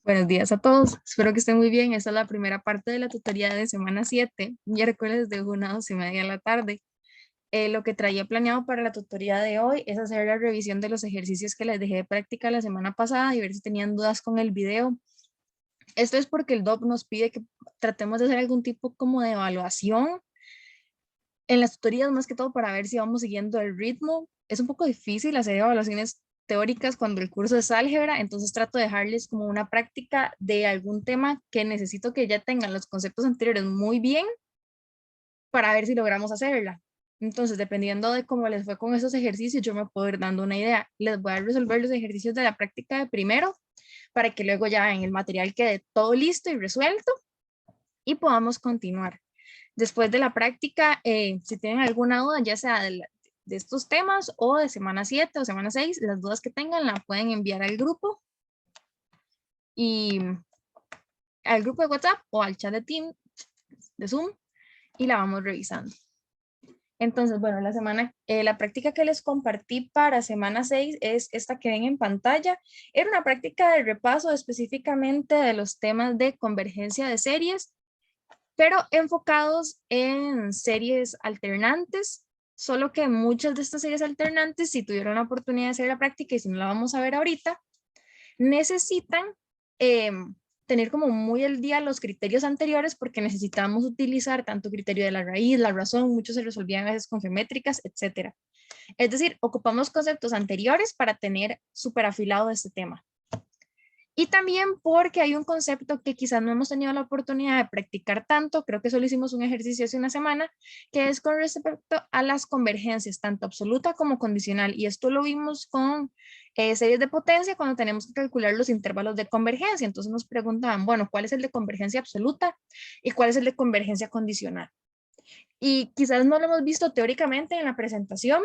Buenos días a todos, espero que estén muy bien. Esta es la primera parte de la tutoría de semana 7, miércoles de 1 a 2:30 de la tarde. Lo que traía planeado para la tutoría de hoy es hacer la revisión de los ejercicios que les dejé de práctica la semana pasada y ver si tenían dudas con el video. Esto es porque el DOP nos pide que tratemos de hacer algún tipo como de evaluación en las tutorías, más que todo para ver si vamos siguiendo el ritmo. Es un poco difícil hacer evaluaciones teóricas cuando el curso es álgebra, entonces trato de dejarles como una práctica de algún tema que necesito que ya tengan los conceptos anteriores muy bien para ver si logramos hacerla. Entonces, dependiendo de cómo les fue con esos ejercicios, yo me puedo ir dando una idea. Les voy a resolver los ejercicios de la práctica de primero para que luego ya en el material quede todo listo y resuelto y podamos continuar. Después de la práctica, si tienen alguna duda, ya sea de estos temas o de semana 7 o semana 6, las dudas que tengan la pueden enviar al grupo y al grupo de WhatsApp o al chat de Team de Zoom y la vamos revisando. Entonces, bueno, la práctica que les compartí para semana 6 es esta que ven en pantalla. Era una práctica de repaso específicamente de los temas de convergencia de series, pero enfocados en series alternantes, solo que muchas de estas series alternantes, si tuvieron la oportunidad de hacer la práctica y si no la vamos a ver ahorita, necesitan eh, tener como muy al día los criterios anteriores porque necesitamos utilizar tanto criterio de la raíz, la razón, muchos se resolvían a veces con geométricas, etcétera. Es decir, ocupamos conceptos anteriores para tener súper afilado este tema. Y también porque hay un concepto que quizás no hemos tenido la oportunidad de practicar tanto, creo que solo hicimos un ejercicio hace una semana, que es con respecto a las convergencias, tanto absoluta como condicional. Y esto lo vimos con series de potencia cuando tenemos que calcular los intervalos de convergencia. Entonces nos preguntaban, bueno, ¿cuál es el de convergencia absoluta y cuál es el de convergencia condicional? Y quizás no lo hemos visto teóricamente en la presentación,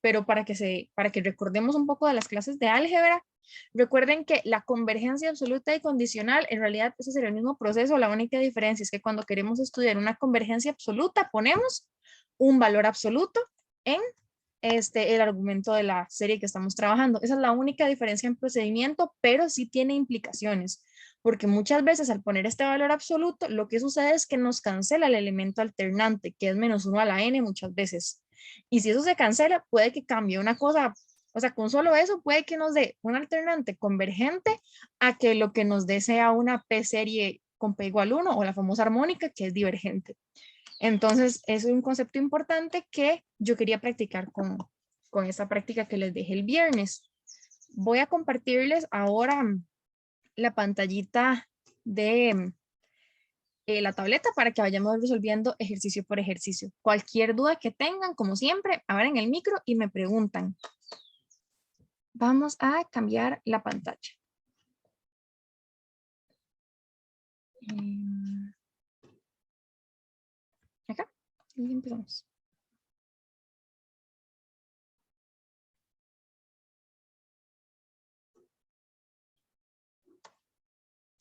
pero para que recordemos un poco de las clases de álgebra, recuerden que la convergencia absoluta y condicional, en realidad ese sería el mismo proceso, la única diferencia es que cuando queremos estudiar una convergencia absoluta, ponemos un valor absoluto en el argumento de la serie que estamos trabajando. Esa es la única diferencia en procedimiento, pero sí tiene implicaciones, porque muchas veces al poner este valor absoluto, lo que sucede es que nos cancela el elemento alternante, que es -1 a la n muchas veces. Y si eso se cancela, puede que cambie una cosa, o sea, con solo eso puede que nos dé un alternante convergente a que lo que nos dé sea una P serie con P igual 1 o la famosa armónica que es divergente. Entonces, es un concepto importante que yo quería practicar con esta práctica que les dejé el viernes. Voy a compartirles ahora la pantallita de la tableta para que vayamos resolviendo ejercicio por ejercicio. Cualquier duda que tengan, como siempre, abran el micro y me preguntan. Vamos a cambiar la pantalla. Acá, y empezamos.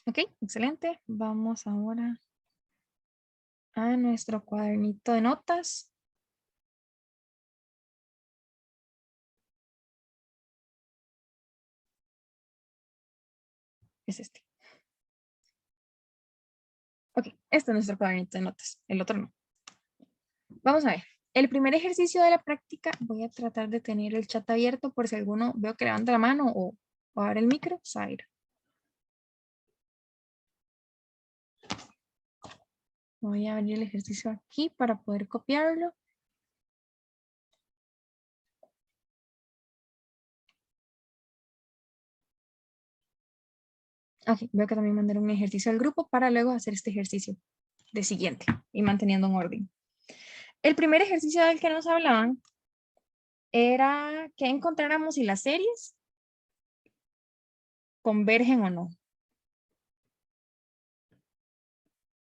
Ok, excelente. Vamos ahora a nuestro cuadernito de notas. Es este. Ok, este es nuestro cuadernito de notas. El otro no. Vamos a ver. El primer ejercicio de la práctica, voy a tratar de tener el chat abierto por si alguno veo que levanta la mano o abre el micro. Zaira. Voy a abrir el ejercicio aquí para poder copiarlo. Ok, veo que también mandaron un ejercicio al grupo para luego hacer este ejercicio de siguiente y manteniendo un orden. El primer ejercicio del que nos hablaban era que encontráramos si las series convergen o no.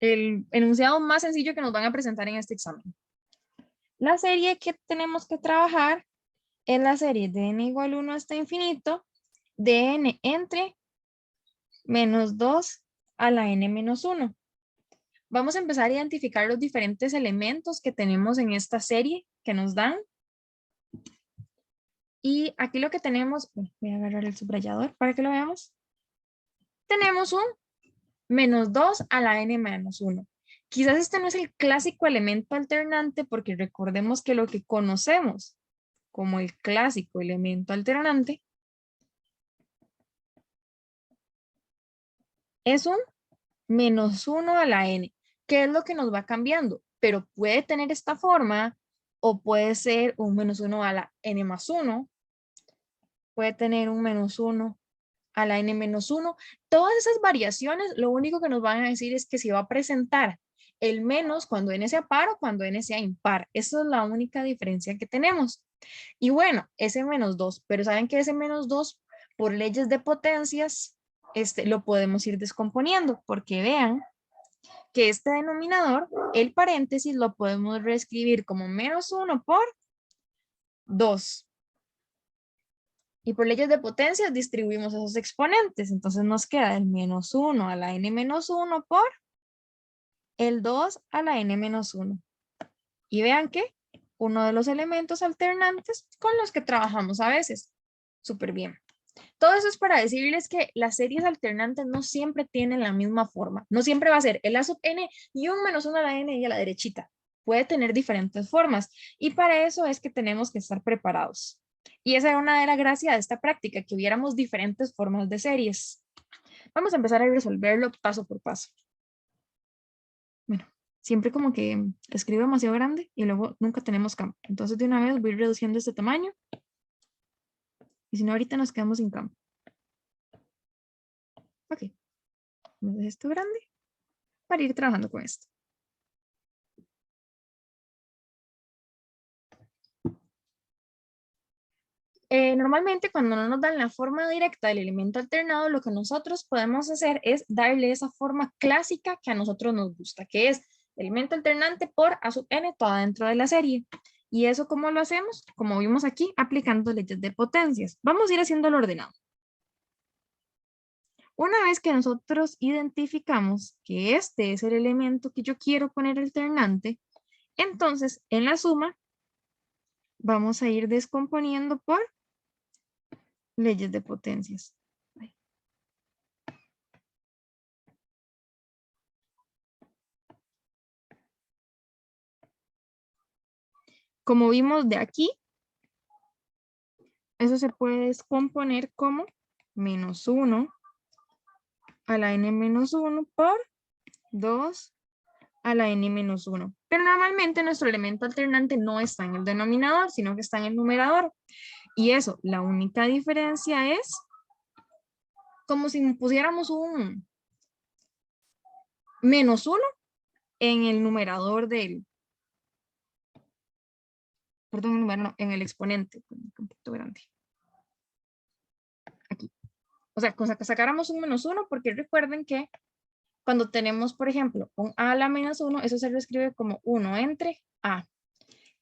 El enunciado más sencillo que nos van a presentar en este examen. La serie que tenemos que trabajar es la serie de n igual 1 hasta infinito de n entre -2 a la n menos 1. Vamos a empezar a identificar los diferentes elementos que tenemos en esta serie que nos dan. Y aquí lo que tenemos, voy a agarrar el subrayador para que lo veamos. tenemos un menos 2 a la n menos 1. Quizás este no es el clásico elemento alternante porque recordemos que lo que conocemos como el clásico elemento alternante es un menos 1 a la n, que es lo que nos va cambiando, pero puede tener esta forma o puede ser un menos 1 a la n más 1, puede tener un menos 1 a la n menos 1. Todas esas variaciones lo único que nos van a decir es que se va a presentar el menos cuando n sea par o cuando n sea impar. Esa es la única diferencia que tenemos. Y bueno, ese menos 2, pero saben que ese menos 2 por leyes de potencias lo podemos ir descomponiendo porque vean que este denominador, el paréntesis, lo podemos reescribir como menos 1 por 2. Y por leyes de potencias distribuimos esos exponentes. Entonces nos queda el menos 1 a la n menos 1 por el 2 a la n menos 1. Y vean que uno de los elementos alternantes con los que trabajamos a veces. Súper bien. Todo eso es para decirles que las series alternantes no siempre tienen la misma forma. No siempre va a ser el a sub n y un menos 1 a la n y a la derechita. Puede tener diferentes formas. Y para eso es que tenemos que estar preparados. Y esa era una de las gracias de esta práctica, que hubiéramos diferentes formas de series. Vamos a empezar a resolverlo paso por paso. Bueno, siempre como que escribo demasiado grande y luego nunca tenemos campo. Entonces de una vez voy reduciendo este tamaño. Y si no, ahorita nos quedamos sin campo. Ok. Vamos a esto grande para ir trabajando con esto. Normalmente cuando no nos dan la forma directa del elemento alternado, lo que nosotros podemos hacer es darle esa forma clásica que a nosotros nos gusta, que es elemento alternante por a sub n toda dentro de la serie. ¿Y eso cómo lo hacemos? Como vimos aquí, aplicando leyes de potencias. Vamos a ir haciendo el ordenado. Una vez que nosotros identificamos que este es el elemento que yo quiero poner alternante, entonces en la suma vamos a ir descomponiendo por leyes de potencias. Como vimos de aquí, eso se puede descomponer como menos 1 a la n menos 1 por 2 a la n menos 1. Pero normalmente nuestro elemento alternante no está en el denominador, sino que está en el numerador. Y eso, la única diferencia es como si pusiéramos un menos 1 en el numerador del, perdón, en el exponente, un poquito grande. Aquí. O sea, sacáramos un menos 1 porque recuerden que cuando tenemos, por ejemplo, un a a la menos 1, eso se lo escribe como 1 entre a.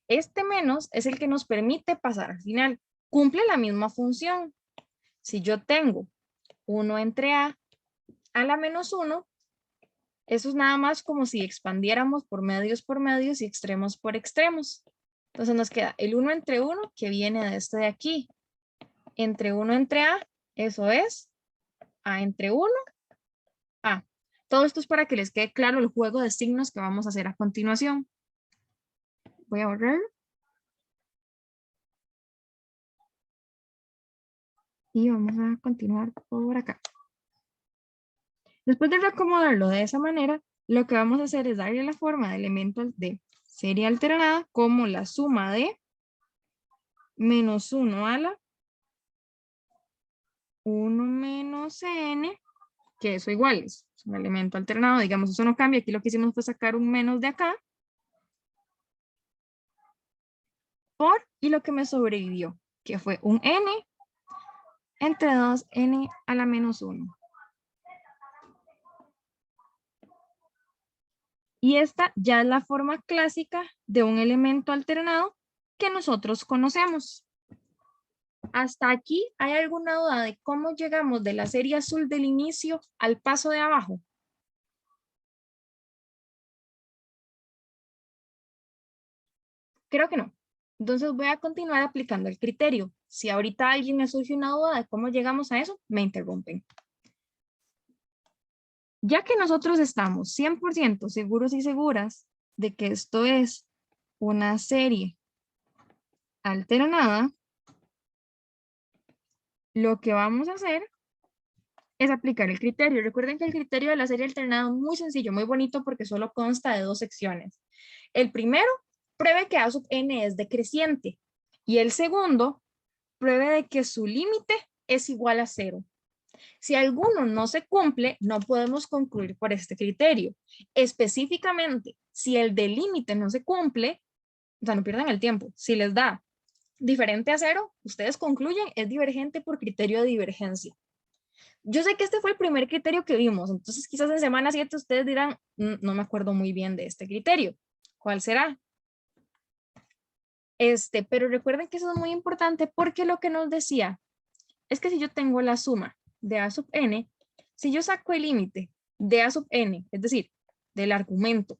Este menos es el que nos permite pasar al final. Cumple la misma función. Si yo tengo 1 entre a la menos 1, eso es nada más como si expandiéramos por medios y extremos por extremos. Entonces nos queda el 1 entre 1 que viene de este de aquí. Entre 1 entre a, eso es a entre 1, a. Todo esto es para que les quede claro el juego de signos que vamos a hacer a continuación. Voy a borrar. Y vamos a continuar por acá. Después de reacomodarlo de esa manera, lo que vamos a hacer es darle la forma de elementos de serie alternada como la suma de menos 1 a la 1 menos n, que eso igual es un elemento alternado, digamos, eso no cambia. Aquí lo que hicimos fue sacar un menos de acá por, y lo que me sobrevivió, que fue un n entre 2n a la menos 1. Y esta ya es la forma clásica de un elemento alternado que nosotros conocemos. Hasta aquí, ¿hay alguna duda de cómo llegamos de la serie azul del inicio al paso de abajo? Creo que no. Entonces voy a continuar aplicando el criterio. Si ahorita alguien me surge una duda de cómo llegamos a eso, me interrumpen. Ya que nosotros estamos 100% seguros y seguras de que esto es una serie alternada, lo que vamos a hacer es aplicar el criterio. Recuerden que el criterio de la serie alternada es muy sencillo, muy bonito porque solo consta de 2 secciones. El primero pruebe que A sub n es decreciente y el segundo pruebe de que su límite es igual a 0. Si alguno no se cumple, no podemos concluir por este criterio. Específicamente, si el del límite no se cumple, o sea, no pierdan el tiempo. Si les da diferente a 0, ustedes concluyen es divergente por criterio de divergencia. Yo sé que este fue el primer criterio que vimos, entonces quizás en semana 7 ustedes dirán, no me acuerdo muy bien de este criterio. ¿Cuál será? Pero recuerden que eso es muy importante porque lo que nos decía es que si yo tengo la suma de A sub n, si yo saco el límite de A sub n, es decir, del argumento,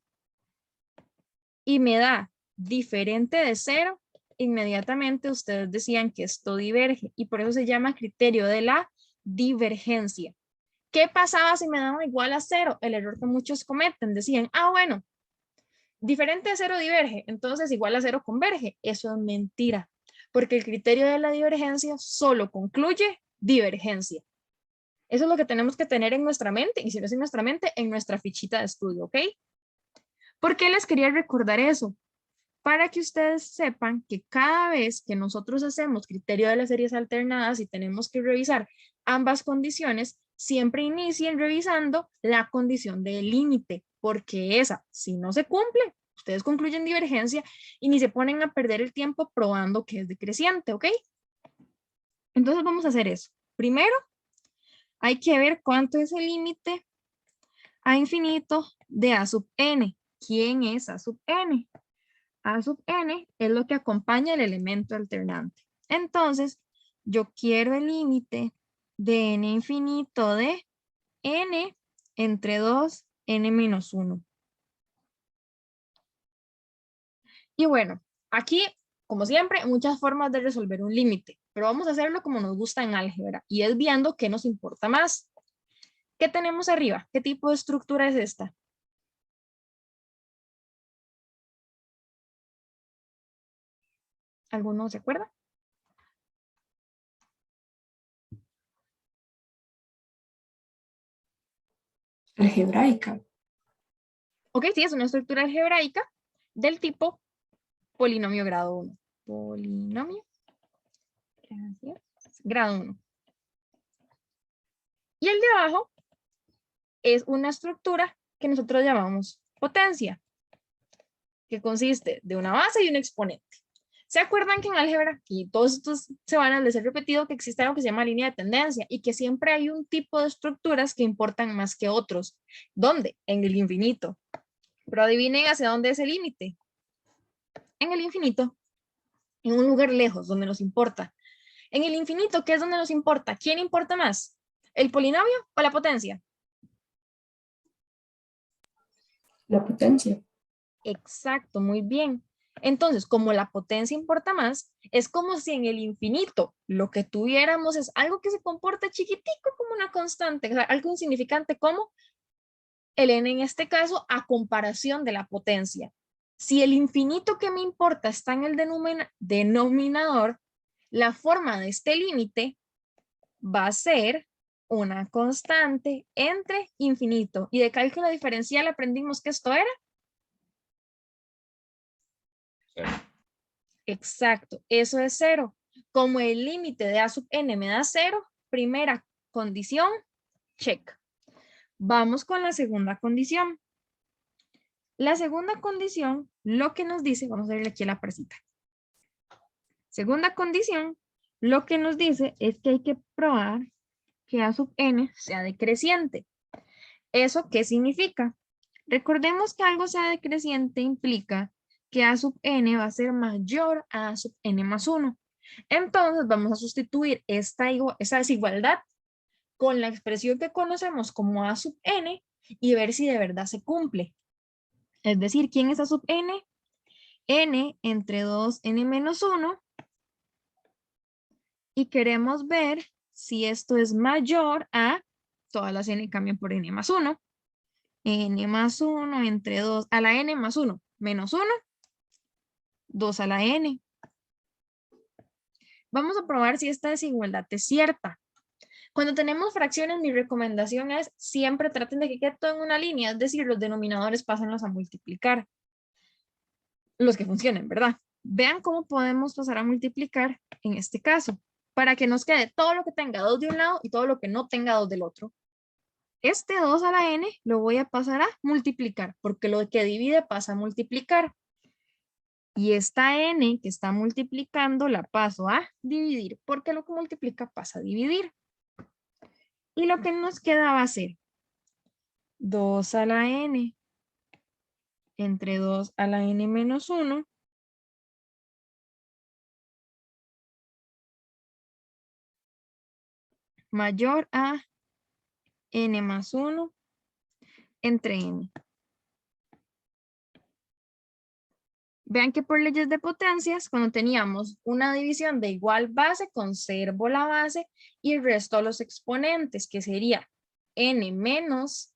y me da diferente de 0, inmediatamente ustedes decían que esto diverge y por eso se llama criterio de la divergencia. ¿Qué pasaba si me daba igual a 0? El error que muchos cometen, decían, bueno, diferente de 0 diverge, entonces igual a 0 converge. Eso es mentira, porque el criterio de la divergencia solo concluye divergencia. Eso es lo que tenemos que tener en nuestra mente, y si no es en nuestra mente, en nuestra fichita de estudio, ¿ok? ¿Por qué les quería recordar eso? Para que ustedes sepan que cada vez que nosotros hacemos criterio de las series alternadas y tenemos que revisar ambas condiciones, siempre inicien revisando la condición del límite, porque esa, si no se cumple, ustedes concluyen divergencia y ni se ponen a perder el tiempo probando que es decreciente, ¿ok? Entonces vamos a hacer eso. Primero, hay que ver cuánto es el límite a infinito de A sub n. ¿Quién es A sub n? A sub n es lo que acompaña el elemento alternante. Entonces, yo quiero el límite de n infinito de n entre 2, n menos 1. Y bueno, aquí, como siempre, muchas formas de resolver un límite, pero vamos a hacerlo como nos gusta en álgebra, y es viendo qué nos importa más. ¿Qué tenemos arriba? ¿Qué tipo de estructura es esta? ¿Alguno se acuerda? Algebraica. Ok, sí, es una estructura algebraica del tipo polinomio grado 1. Polinomio, gracias, grado 1. Y el de abajo es una estructura que nosotros llamamos potencia, que consiste de una base y un exponente. ¿Se acuerdan que en álgebra, y todos estos se van a les he repetido que existe algo que se llama línea de tendencia y que siempre hay un tipo de estructuras que importan más que otros? ¿Dónde? En el infinito. Pero adivinen hacia dónde es el límite. En el infinito, en un lugar lejos donde nos importa. En el infinito, ¿qué es donde nos importa? ¿Quién importa más? ¿El polinomio o la potencia? La potencia. Exacto, muy bien. Entonces, como la potencia importa más, es como si en el infinito lo que tuviéramos es algo que se comporta chiquitico como una constante, o sea, algo insignificante como el n en este caso a comparación de la potencia. Si el infinito que me importa está en el denominador, la forma de este límite va a ser una constante entre infinito. Y de cálculo diferencial aprendimos que esto era. Exacto, eso es 0. Como el límite de A sub n me da 0, primera condición, check. Vamos con la segunda condición. La segunda condición, lo que nos dice, vamos a verle aquí a la presita. Segunda condición, lo que nos dice es que hay que probar que A sub n sea decreciente. ¿Eso qué significa? Recordemos que algo sea decreciente implica que A sub n va a ser mayor a A sub n más 1. Entonces vamos a sustituir esa desigualdad con la expresión que conocemos como A sub n y ver si de verdad se cumple. Es decir, ¿quién es A sub n? N entre 2, n menos 1. Y queremos ver si esto es mayor a, todas las n cambian por n más 1. n más 1 entre 2 a la n más 1 menos 1, 2 a la n. Vamos a probar si esta desigualdad es cierta. Cuando tenemos fracciones, mi recomendación es siempre traten de que quede todo en una línea, es decir, los denominadores pásenlos a multiplicar. Los que funcionen, ¿verdad? Vean cómo podemos pasar a multiplicar en este caso, para que nos quede todo lo que tenga 2 de un lado y todo lo que no tenga 2 del otro. Este 2 a la n lo voy a pasar a multiplicar, porque lo que divide pasa a multiplicar. Y esta n que está multiplicando la paso a dividir, porque lo que multiplica pasa a dividir. Y lo que nos queda va a ser 2 a la n entre 2 a la n menos 1 mayor a n más 1 entre n. Vean que por leyes de potencias, cuando teníamos una división de igual base, conservo la base y resto los exponentes, que sería n menos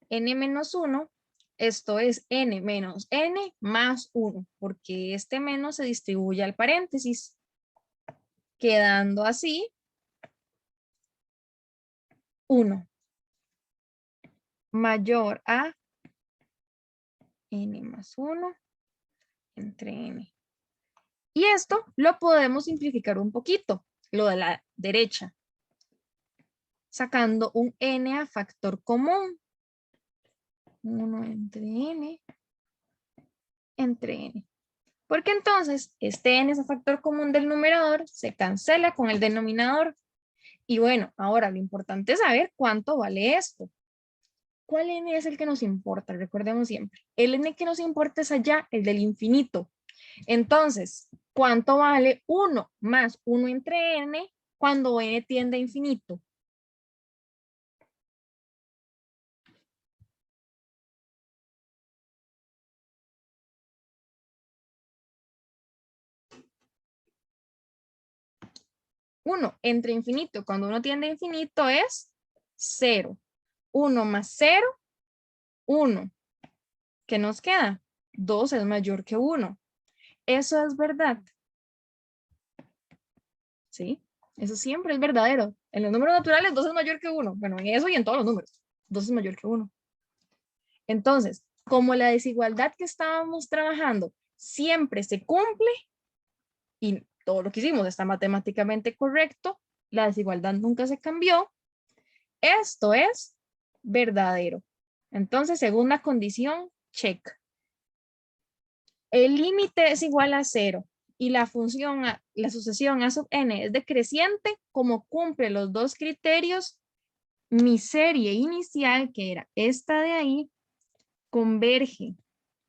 1, esto es n menos n más 1, porque este menos se distribuye al paréntesis, quedando así 1 mayor a n más 1 entre n. Y esto lo podemos simplificar un poquito, lo de la derecha, sacando un n a factor común. 1 entre n. Porque entonces este n es el factor común del numerador, se cancela con el denominador. Y bueno, ahora lo importante es saber cuánto vale esto. ¿Cuál n es el que nos importa? Recordemos siempre. El n que nos importa es allá, el del infinito. Entonces, ¿cuánto vale 1 más 1 entre n cuando n tiende a infinito? Uno entre infinito, cuando uno tiende a infinito es 0. 1 más 0, 1. ¿Qué nos queda? 2 es mayor que 1. Eso es verdad. ¿Sí? Eso siempre es verdadero. En los números naturales 2 es mayor que 1. Bueno, en eso y en todos los números. 2 es mayor que 1. Entonces, como la desigualdad que estábamos trabajando siempre se cumple y todo lo que hicimos está matemáticamente correcto, la desigualdad nunca se cambió, esto es verdadero. Entonces, segunda condición, check. El límite es igual a 0 y la función, la sucesión a sub n es decreciente, como cumple los dos criterios, mi serie inicial, que era esta de ahí, converge.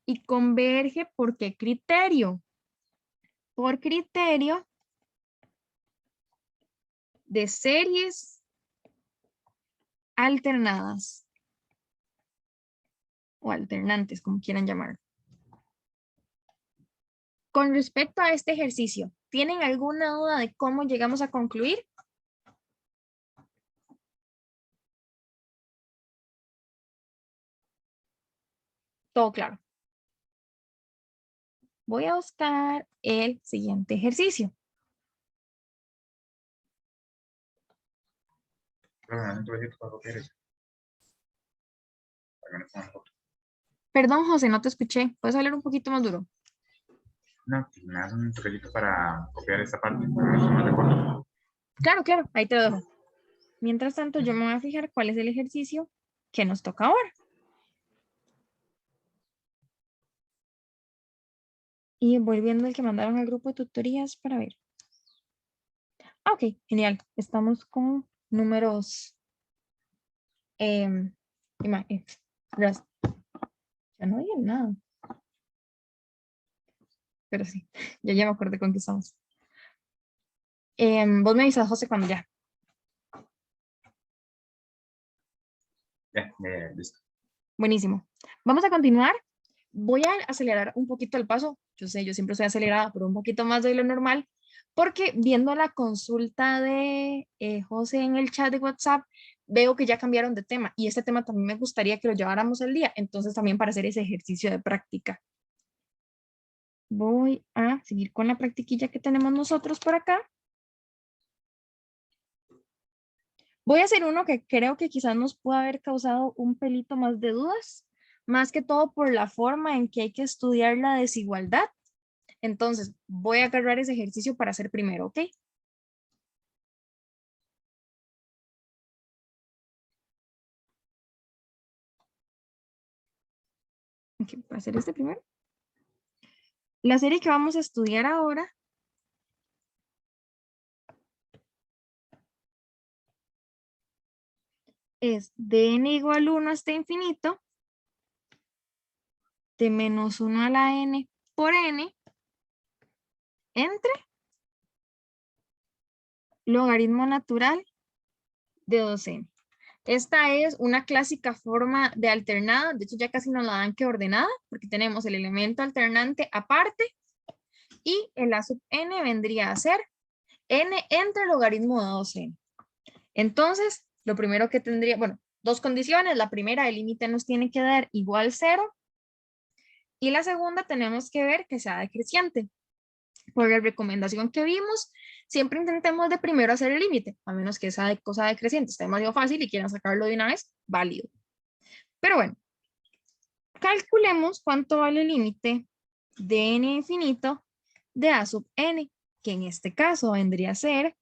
¿Y converge por qué criterio? Por criterio de series alternadas o alternantes, como quieran llamar. Con respecto a este ejercicio, ¿tienen alguna duda de cómo llegamos a concluir? Todo claro. Voy a buscar el siguiente ejercicio. Perdón, José, no te escuché. ¿Puedes hablar un poquito más duro? No, me das un toquecito para copiar esta parte, para eso no te corto. Claro, claro, ahí te lo dejo. Mientras tanto, yo me voy a fijar cuál es el ejercicio que nos toca ahora. Y voy viendo el que mandaron al grupo de tutorías para ver. Ok, genial. Estamos con números. Gracias. Ya no dije nada. Pero sí, ya me acordé con qué estamos. Vos me avisas, José, cuando ya. Ya, listo. Buenísimo. Vamos a continuar. Voy a acelerar un poquito el paso. Yo sé, yo siempre soy acelerada, pero un poquito más de lo normal, porque viendo la consulta de José en el chat de WhatsApp, veo que ya cambiaron de tema y este tema también me gustaría que lo lleváramos al día, entonces también para hacer ese ejercicio de práctica. Voy a seguir con la practiquilla que tenemos nosotros por acá. Voy a hacer uno que creo que quizás nos pueda haber causado un pelito más de dudas, más que todo por la forma en que hay que estudiar la desigualdad. Entonces, voy a agarrar ese ejercicio para hacer primero, ¿ok? Ok, voy a hacer este primero. La serie que vamos a estudiar ahora es de n igual 1 hasta infinito, de menos 1 a la n por n, entre logaritmo natural de 2n. Esta es una clásica forma de alternada, de hecho ya casi nos la dan que ordenada, porque tenemos el elemento alternante aparte y el a sub n vendría a ser n entre logaritmo de 2n. Entonces, lo primero que tendría, bueno, dos condiciones. La primera, el límite nos tiene que dar igual 0. Y la segunda, tenemos que ver que sea decreciente. Por la recomendación que vimos, siempre intentemos de primero hacer el límite, a menos que esa cosa decreciente esté demasiado fácil y quieran sacarlo de una vez, válido. Pero bueno, calculemos cuánto vale el límite de n infinito de a sub n, que en este caso vendría a ser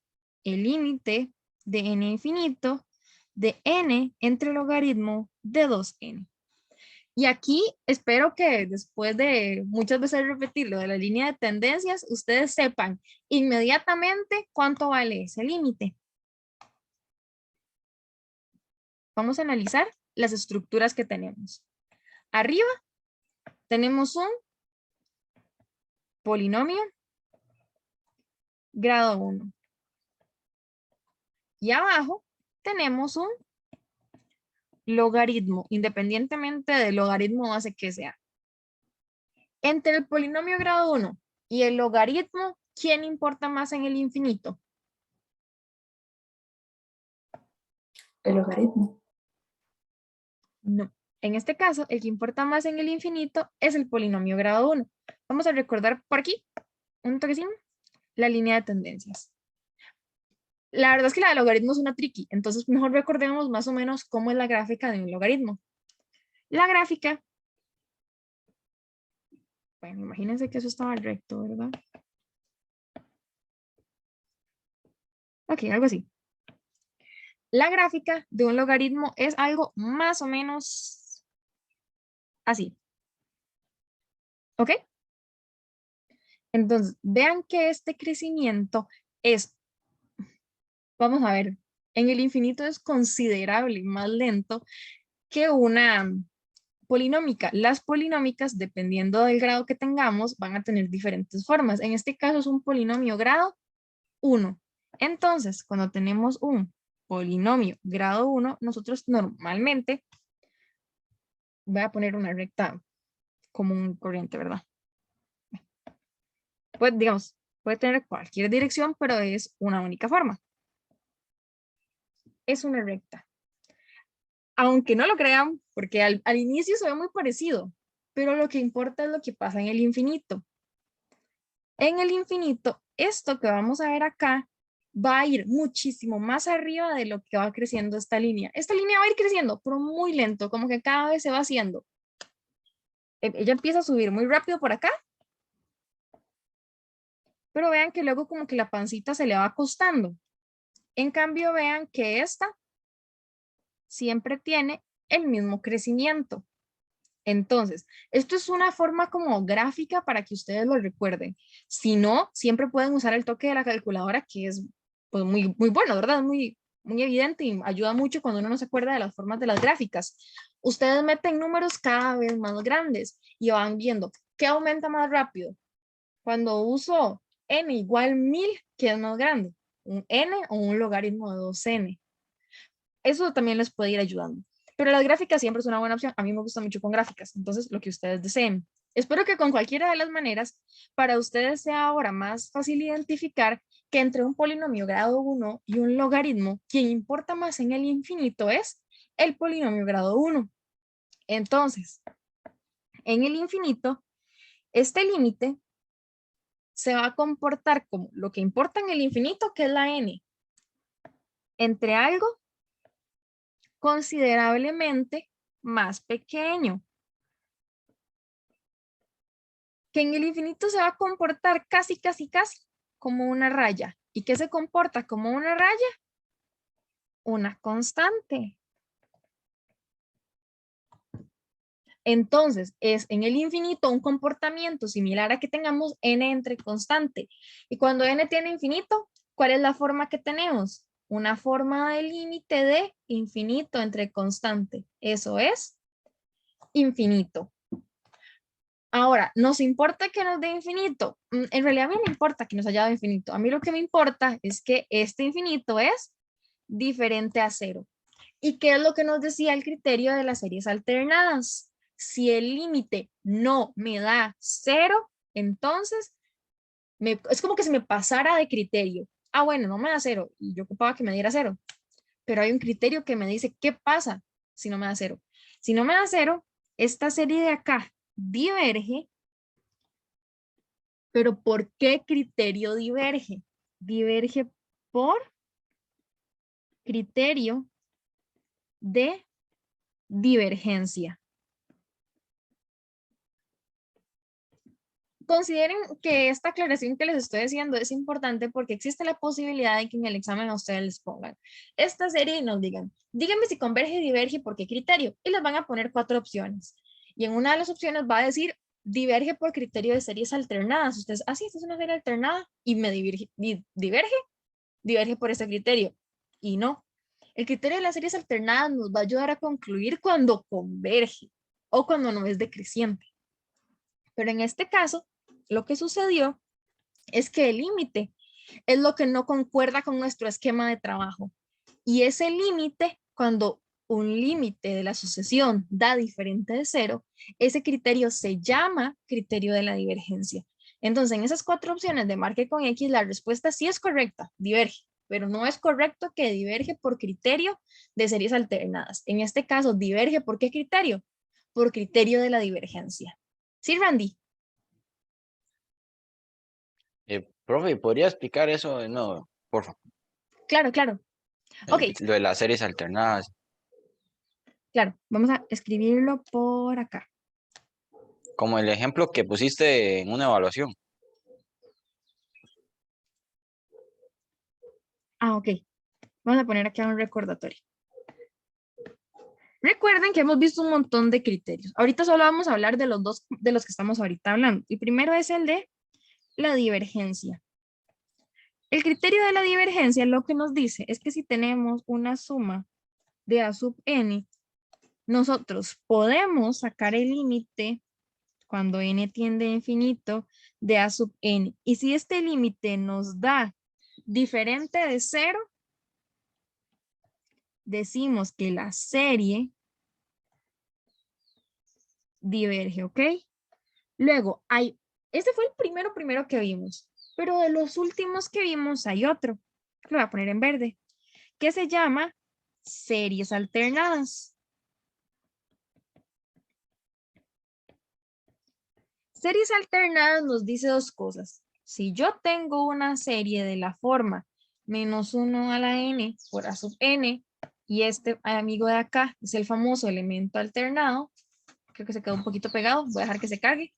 el límite de n infinito de n entre logaritmo de 2n. Y aquí espero que después de muchas veces repetir lo de la línea de tendencias, ustedes sepan inmediatamente cuánto vale ese límite. Vamos a analizar las estructuras que tenemos. Arriba tenemos un polinomio grado 1. Y abajo tenemos un logaritmo, independientemente del logaritmo base que sea. Entre el polinomio grado 1 y el logaritmo, ¿quién importa más en el infinito? El logaritmo. No. En este caso, el que importa más en el infinito es el polinomio grado 1. Vamos a recordar por aquí, un toquecín, la línea de tendencias. La verdad es que la de logaritmo es una tricky, entonces mejor recordemos más o menos cómo es la gráfica de un logaritmo. La gráfica, bueno, imagínense que eso estaba recto, ¿verdad? Ok, algo así. La gráfica de un logaritmo es algo más o menos así. ¿Ok? Entonces, vean que este crecimiento es, vamos a ver, en el infinito es considerable más lento que una polinómica. Las polinómicas, dependiendo del grado que tengamos, van a tener diferentes formas. En este caso es un polinomio grado 1. Entonces, cuando tenemos un polinomio grado 1, nosotros normalmente, voy a poner una recta común corriente, ¿verdad? Pues digamos, puede tener cualquier dirección, pero es una única forma. Es una recta. Aunque no lo crean, porque al inicio se ve muy parecido, pero lo que importa es lo que pasa en el infinito. En el infinito, esto que vamos a ver acá va a ir muchísimo más arriba de lo que va creciendo esta línea. Esta línea va a ir creciendo, pero muy lento, como que cada vez se va haciendo. Ella empieza a subir muy rápido por acá, pero vean que luego como que la pancita se le va acostando. En cambio, vean que esta siempre tiene el mismo crecimiento. Entonces, esto es una forma como gráfica para que ustedes lo recuerden. Si no, siempre pueden usar el toque de la calculadora, que es pues, muy, muy bueno, ¿verdad? Es muy, muy evidente y ayuda mucho cuando uno no se acuerda de las formas de las gráficas. Ustedes meten números cada vez más grandes y van viendo qué aumenta más rápido. Cuando uso n igual 1000, ¿qué es más grande? ¿Un n o un logaritmo de 2n? Eso también les puede ir ayudando. Pero las gráficas siempre es una buena opción. A mí me gusta mucho con gráficas. Entonces, lo que ustedes deseen. Espero que con cualquiera de las maneras, para ustedes sea ahora más fácil identificar que entre un polinomio grado 1 y un logaritmo, quien importa más en el infinito es el polinomio grado 1. Entonces, en el infinito, este límite se va a comportar como lo que importa en el infinito, que es la n, entre algo considerablemente más pequeño, que en el infinito se va a comportar casi como una raya. ¿Y qué se comporta como una raya? Una constante. Entonces, es en el infinito un comportamiento similar a que tengamos n entre constante. Y cuando n tiene infinito, ¿cuál es la forma que tenemos? Una forma de límite de infinito entre constante. Eso es infinito. Ahora, ¿nos importa que nos dé infinito? En realidad a mí no me importa que nos haya dado infinito. A mí lo que me importa es que este infinito es diferente a 0. ¿Y qué es lo que nos decía el criterio de las series alternadas? Si el límite no me da 0, entonces es como que se me pasara de criterio. Ah, bueno, no me da 0 y yo ocupaba que me diera 0. Pero hay un criterio que me dice qué pasa si no me da 0. Si no me da 0, esta serie de acá diverge. ¿Pero por qué criterio diverge? Diverge por criterio de divergencia. Consideren que esta aclaración que les estoy diciendo es importante porque existe la posibilidad de que en el examen a ustedes les pongan esta serie y nos digan, díganme si converge y diverge por qué criterio. Y les van a poner 4 opciones. Y en una de las opciones va a decir diverge por criterio de series alternadas. Ustedes, sí, esta es una serie alternada y me diverge por ese criterio. Y no. El criterio de las series alternadas nos va a ayudar a concluir cuando converge o cuando no es decreciente. Pero en este caso, lo que sucedió es que el límite es lo que no concuerda con nuestro esquema de trabajo. Y ese límite, cuando un límite de la sucesión da diferente de 0, ese criterio se llama criterio de la divergencia. Entonces, en esas 4 opciones de marque con X, la respuesta sí es correcta, diverge, pero no es correcto que diverge por criterio de series alternadas. En este caso, diverge ¿por qué criterio? Por criterio de la divergencia. ¿Sí, Randy? Profe, ¿podría explicar eso de nuevo, por favor? Claro, claro. Ok, Lo de las series alternadas. claro. Vamos a escribirlo por acá. Como el ejemplo que pusiste en una evaluación. Ok. Vamos a poner aquí un recordatorio. Recuerden que hemos visto un montón de criterios. Ahorita solo vamos a hablar de los dos de los que estamos ahorita hablando. Y primero es el de la divergencia. El criterio de la divergencia lo que nos dice es que si tenemos una suma de a sub n, nosotros podemos sacar el límite cuando n tiende a infinito de a sub n. Y si este límite nos da diferente de 0, decimos que la serie diverge, ¿ok? Luego este fue el primero que vimos, pero de los últimos que vimos hay otro, lo voy a poner en verde, que se llama series alternadas. Series alternadas nos dice 2 cosas. Si yo tengo una serie de la forma menos 1 a la n por a sub n, y este amigo de acá es el famoso elemento alternado, creo que se quedó un poquito pegado, voy a dejar que se cargue.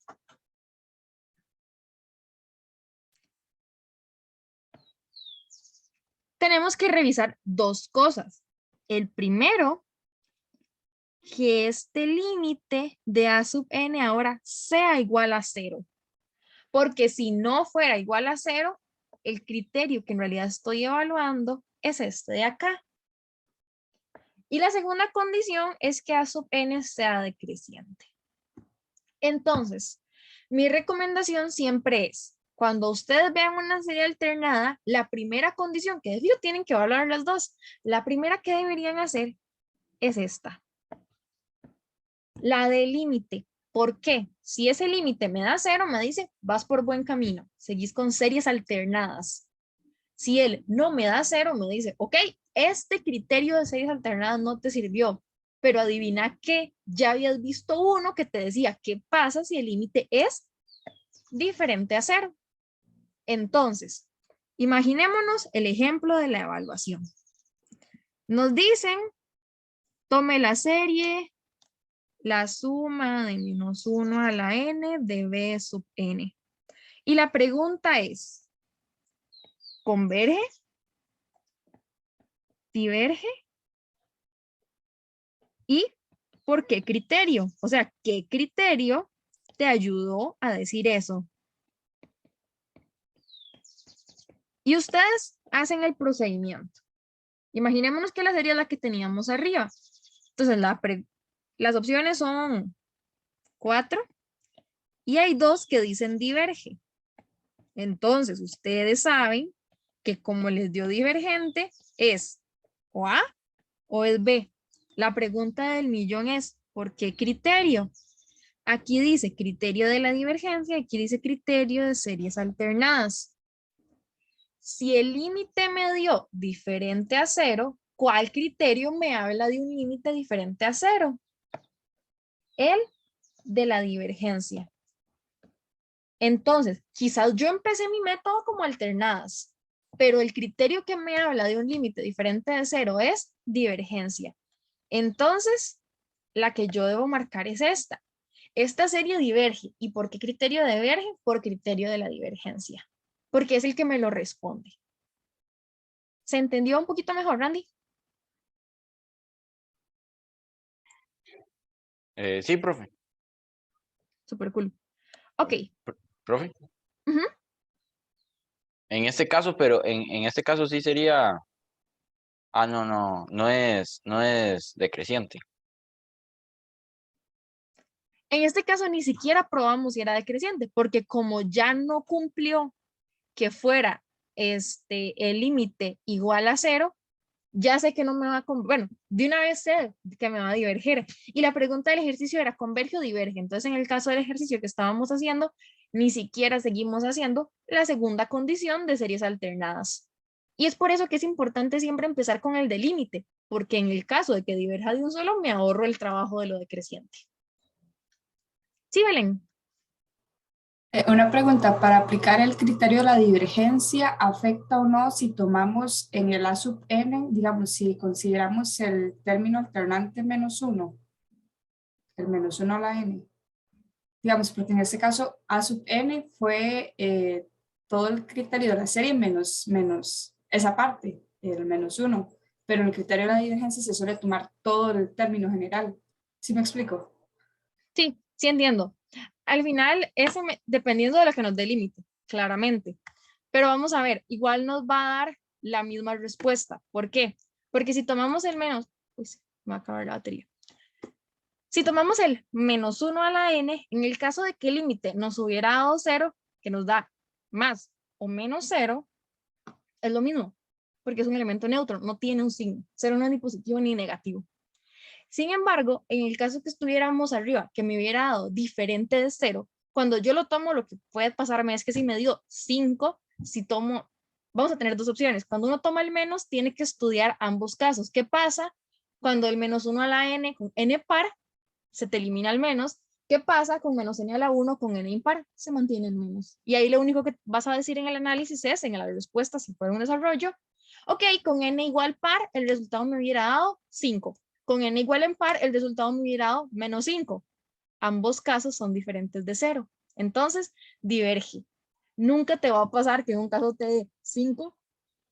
Tenemos que revisar 2 cosas. El primero, que este límite de a sub n ahora sea igual a 0. Porque si no fuera igual a 0, el criterio que en realidad estoy evaluando es este de acá. Y la segunda condición es que a sub n sea decreciente. Entonces, mi recomendación siempre es, cuando ustedes vean una serie alternada, la primera condición, que de fijo tienen que evaluar las dos, la primera que deberían hacer es esta. La del límite. ¿Por qué? Si ese límite me da 0, me dice, vas por buen camino. Seguís con series alternadas. Si él no me da 0, me dice, ok, este criterio de series alternadas no te sirvió, pero adivina que ya habías visto uno que te decía, ¿qué pasa si el límite es diferente a 0? Entonces, imaginémonos el ejemplo de la evaluación. Nos dicen, tome la serie, la suma de -1 a la n de b sub n. Y la pregunta es, ¿converge? ¿Diverge? ¿Y por qué criterio? O sea, ¿qué criterio te ayudó a decir eso? Y ustedes hacen el procedimiento. Imaginémonos que la serie es la que teníamos arriba. Entonces, las opciones son 4 y hay 2 que dicen diverge. Entonces, ustedes saben que como les dio divergente, es o A o es B. La pregunta del millón es, ¿por qué criterio? Aquí dice criterio de la divergencia, aquí dice criterio de series alternadas. Si el límite me dio diferente a 0, ¿cuál criterio me habla de un límite diferente a 0? El de la divergencia. Entonces, quizás yo empecé mi método como alternadas, pero el criterio que me habla de un límite diferente de 0 es divergencia. Entonces, la que yo debo marcar es esta. Esta serie diverge. ¿Y por qué criterio diverge? Por criterio de la divergencia. Porque es el que me lo responde. ¿Se entendió un poquito mejor, Randy? Sí, profe. Súper cool. Ok. Profe. Ujú. En este caso, pero en este caso sí sería. Ah, no es decreciente. En este caso ni siquiera probamos si era decreciente, porque como ya no cumplió que fuera el límite igual a 0, ya sé que no me va a, bueno, de una vez sé que me va a diverger. Y la pregunta del ejercicio era, ¿converge o diverge? Entonces, en el caso del ejercicio que estábamos haciendo, ni siquiera seguimos haciendo la segunda condición de series alternadas. Y es por eso que es importante siempre empezar con el de límite, porque en el caso de que diverja de un solo, me ahorro el trabajo de lo decreciente. ¿Sí, Belén? Una pregunta, ¿para aplicar el criterio de la divergencia afecta o no si tomamos en el A sub n, digamos, si consideramos el término alternante -1, el -1 a la n? Digamos, porque en este caso A sub n fue todo el criterio de la serie menos esa parte, el -1, pero en el criterio de la divergencia se suele tomar todo el término general. ¿Sí me explico? Sí, sí entiendo. Al final, dependiendo de lo que nos dé límite, claramente. Pero vamos a ver, igual nos va a dar la misma respuesta. ¿Por qué? Porque si tomamos el menos, pues me va a acabar la batería. Si tomamos el -1 a la n, en el caso de que el límite nos hubiera dado 0, que nos da más o menos 0, es lo mismo, porque es un elemento neutro, no tiene un signo. 0 no es ni positivo ni negativo. Sin embargo, en el caso que estuviéramos arriba, que me hubiera dado diferente de 0, cuando yo lo tomo, lo que puede pasarme es que si me dio 5, si tomo, vamos a tener dos opciones. Cuando uno toma el menos, tiene que estudiar ambos casos. ¿Qué pasa cuando el -1 a la n con n par se te elimina el menos? ¿Qué pasa con -n a la 1 con n impar? Se mantiene el menos. Y ahí lo único que vas a decir en el análisis es, en la respuesta, si fuera un desarrollo, ok, con n igual par, el resultado me hubiera dado 5. Con n igual en par, el resultado me hubiera dado -5. Ambos casos son diferentes de 0. Entonces, diverge. Nunca te va a pasar que en un caso te dé 5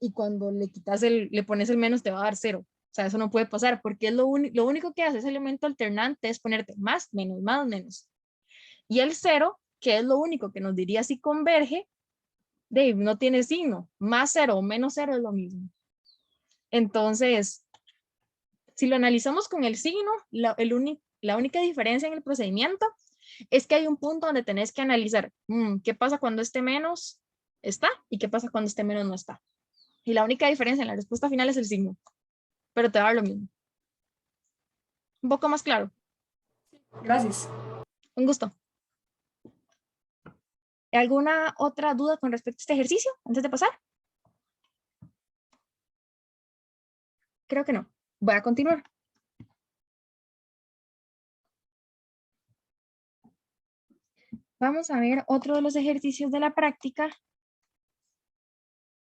y cuando le pones el menos te va a dar 0. O sea, eso no puede pasar porque es lo único que hace ese elemento alternante es ponerte más, menos. Y el 0, que es lo único que nos diría si converge, no tiene signo. Más 0 o menos 0 es lo mismo. Entonces, si lo analizamos con el signo, la única diferencia en el procedimiento es que hay un punto donde tenés que analizar qué pasa cuando este menos está y qué pasa cuando este menos no está. Y la única diferencia en la respuesta final es el signo, pero te va a dar lo mismo. Un poco más claro. Gracias. Un gusto. ¿Alguna otra duda con respecto a este ejercicio antes de pasar? Creo que no. Voy a continuar. Vamos a ver otro de los ejercicios de la práctica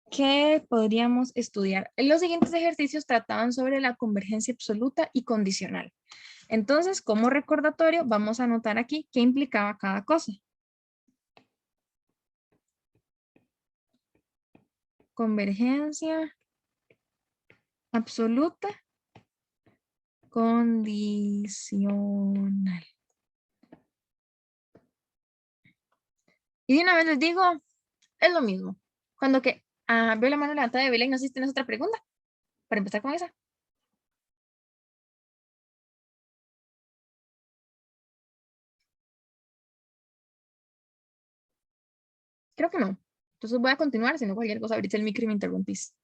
que podríamos estudiar. Los siguientes ejercicios trataban sobre la convergencia absoluta y condicional. Entonces, como recordatorio, vamos a anotar aquí qué implicaba cada cosa. Convergencia absoluta, condicional. Y de una vez les digo, es lo mismo. Cuando que veo la mano levantada de Belén, no sé si tienes otra pregunta para empezar con esa. Creo que no. Entonces voy a continuar, si no cualquier cosa, abrís el micro y me interrumpís.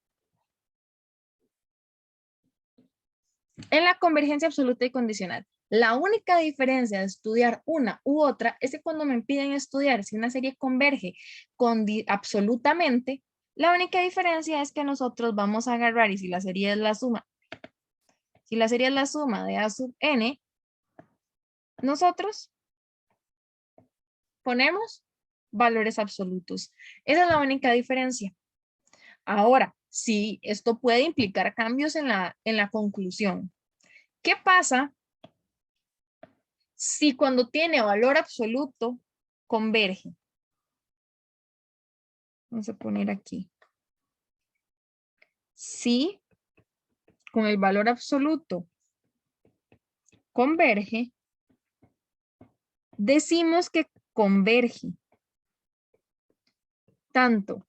En la convergencia absoluta y condicional, la única diferencia de estudiar una u otra es que cuando me piden estudiar si una serie converge absolutamente, la única diferencia es que nosotros vamos a agarrar, y si la serie es la suma, de A sub n, nosotros ponemos valores absolutos. Esa es la única diferencia. Ahora, sí, esto puede implicar cambios en la conclusión. ¿Qué pasa si cuando tiene valor absoluto converge? Vamos a poner aquí. Si con el valor absoluto converge, decimos que converge tanto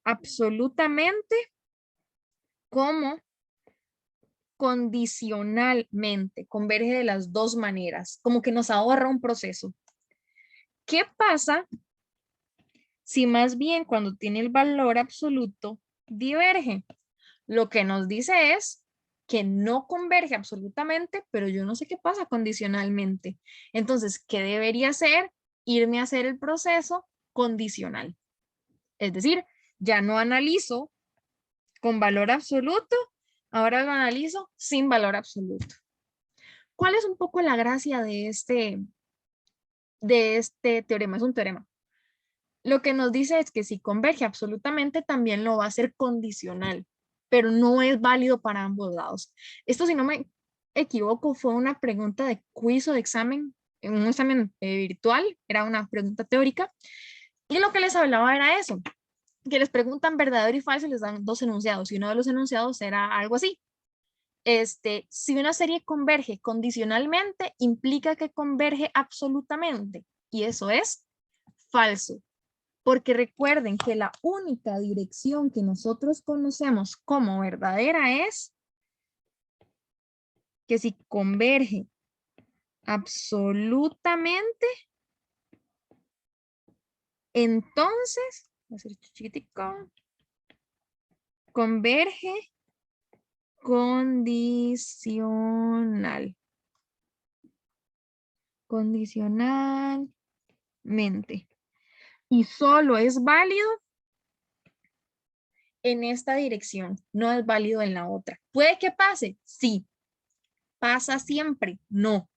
absolutamente como condicionalmente. Converge de las dos maneras, como que nos ahorra un proceso. ¿Qué pasa si más bien cuando tiene el valor absoluto diverge? Lo que nos dice es que no converge absolutamente, pero yo no sé qué pasa condicionalmente. Entonces, ¿qué debería hacer? Irme a hacer el proceso condicional. Es decir, ya no analizo con valor absoluto, ahora lo analizo sin valor absoluto. ¿Cuál es un poco la gracia de este teorema? Es un teorema. Lo que nos dice es que si converge absolutamente, también lo va a hacer condicional, pero no es válido para ambos lados. Esto, si no me equivoco, fue una pregunta de quiz o de examen, en un examen virtual, era una pregunta teórica, y lo que les hablaba era eso, que les preguntan verdadero y falso y les dan dos enunciados, y uno de los enunciados era algo así. Si una serie converge condicionalmente, implica que converge absolutamente, y eso es falso. Porque recuerden que la única dirección que nosotros conocemos como verdadera es que si converge absolutamente, entonces, voy a hacer chiquitico, converge condicional. Condicionalmente. Y solo es válido en esta dirección, no es válido en la otra. ¿Puede que pase? Sí. ¿Pasa siempre? No.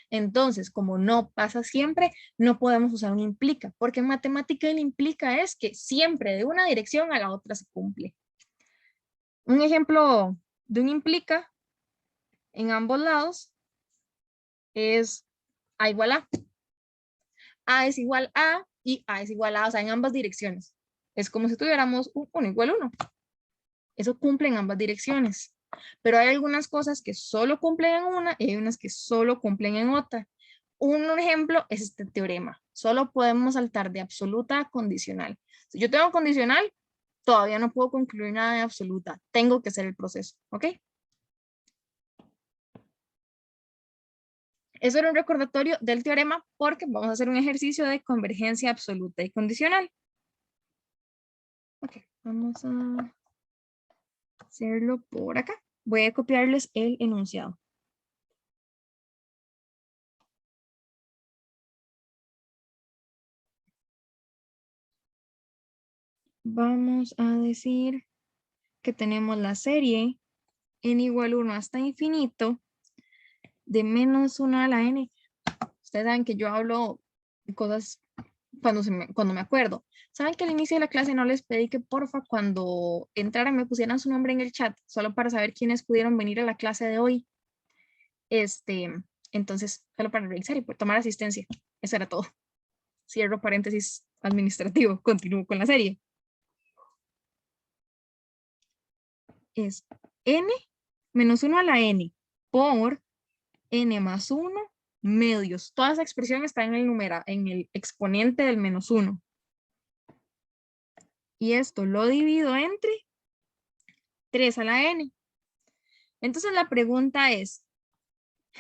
Entonces, como no pasa siempre, no podemos usar un implica, porque en matemática el implica es que siempre de una dirección a la otra se cumple. Un ejemplo de un implica en ambos lados es A igual a. A es igual a y A es igual a, o sea, en ambas direcciones. Es como si tuviéramos 1 igual 1. Eso cumple en ambas direcciones. Pero hay algunas cosas que solo cumplen en una y hay unas que solo cumplen en otra. Un ejemplo es este teorema. Solo podemos saltar de absoluta a condicional. Si yo tengo condicional, todavía no puedo concluir nada de absoluta. Tengo que hacer el proceso, ¿ok? Eso era un recordatorio del teorema porque vamos a hacer un ejercicio de convergencia absoluta y condicional. Ok, vamos a hacerlo por acá. Voy a copiarles el enunciado. Vamos a decir que tenemos la serie n igual 1 hasta infinito de menos 1 a la n. Ustedes saben que yo hablo cosas cuando me acuerdo. Saben que al inicio de la clase no les pedí que porfa cuando entraran me pusieran su nombre en el chat, solo para saber quiénes pudieron venir a la clase de hoy. Entonces, solo para revisar y tomar asistencia. Eso era todo. Cierro paréntesis administrativo. Continúo con la serie. Es n menos 1 a la n por n más 1 medios. Toda esa expresión está en el exponente del menos 1. Y esto lo divido entre 3 a la n. Entonces la pregunta es,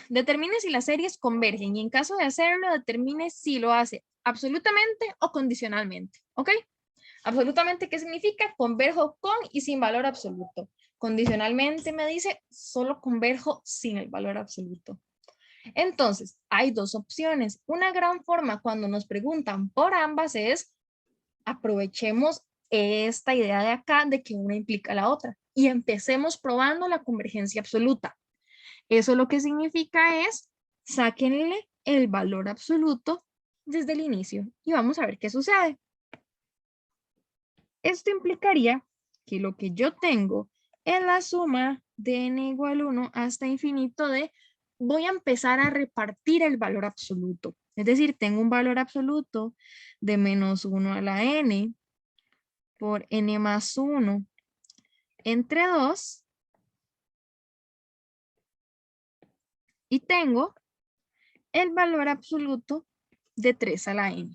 determine si las series convergen y en caso de hacerlo, determine si lo hace absolutamente o condicionalmente. ¿Ok? Absolutamente, ¿qué significa? Converjo con y sin valor absoluto. Condicionalmente me dice, solo converjo sin el valor absoluto. Entonces, hay dos opciones. Una gran forma cuando nos preguntan por ambas es, aprovechemos esta idea de acá de que una implica la otra y empecemos probando la convergencia absoluta. Eso lo que significa es, sáquenle el valor absoluto desde el inicio y vamos a ver qué sucede. Esto implicaría que lo que yo tengo es la suma de n igual 1 hasta infinito de, voy a empezar a repartir el valor absoluto. Es decir, tengo un valor absoluto de menos 1 a la n por n más 1 entre 2. Y tengo el valor absoluto de 3 a la n.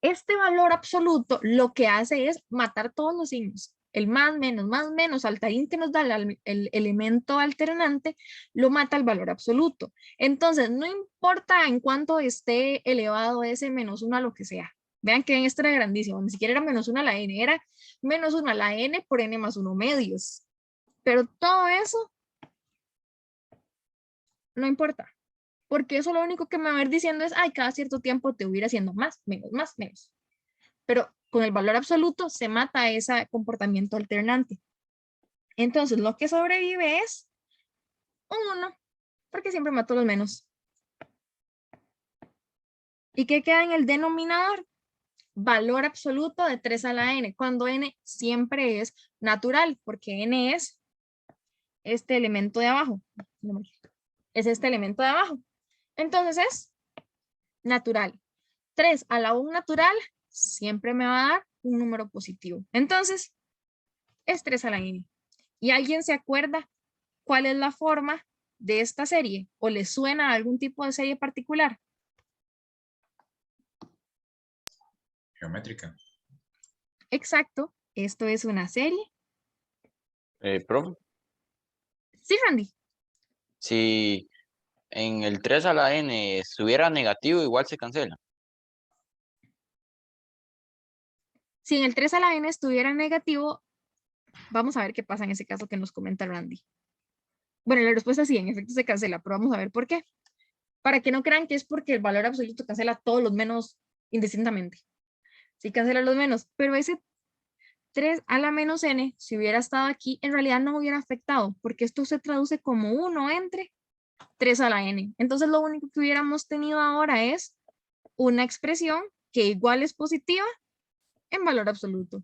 Este valor absoluto lo que hace es matar todos los signos. El más, menos, saltarín que nos da el elemento alternante, lo mata el valor absoluto. Entonces, no importa en cuánto esté elevado ese menos 1 a lo que sea. Vean que en este era grandísimo, ni siquiera era menos 1 a la n, era menos 1 a la n por n más 1 medios. Pero todo eso no importa, porque eso lo único que me va a ir diciendo es, ay, cada cierto tiempo te voy a ir haciendo más, menos. Pero con el valor absoluto se mata ese comportamiento alternante. Entonces, lo que sobrevive es un 1, porque siempre mato los menos. ¿Y qué queda en el denominador? Valor absoluto de 3 a la n, cuando n siempre es natural, porque n es este elemento de abajo. Es este elemento de abajo. Entonces es natural. 3 a la 1 natural siempre me va a dar un número positivo. Entonces, es 3 a la n. ¿Y alguien se acuerda cuál es la forma de esta serie? ¿O le suena a algún tipo de serie particular? Geométrica. Exacto. Esto es una serie. Profe, Sí, Randy. si en el 3 a la n estuviera negativo, igual se cancela. Si en el 3 a la n estuviera negativo, vamos a ver qué pasa en ese caso que nos comenta Randy. Bueno, la respuesta sí, en efecto se cancela, pero vamos a ver por qué. Para que no crean que es porque el valor absoluto cancela todos los menos indistintamente. Sí cancela los menos, pero ese 3 a la menos n, si hubiera estado aquí, en realidad no hubiera afectado, porque esto se traduce como 1 entre 3 a la n. Entonces lo único que hubiéramos tenido ahora es una expresión que igual es positiva en valor absoluto.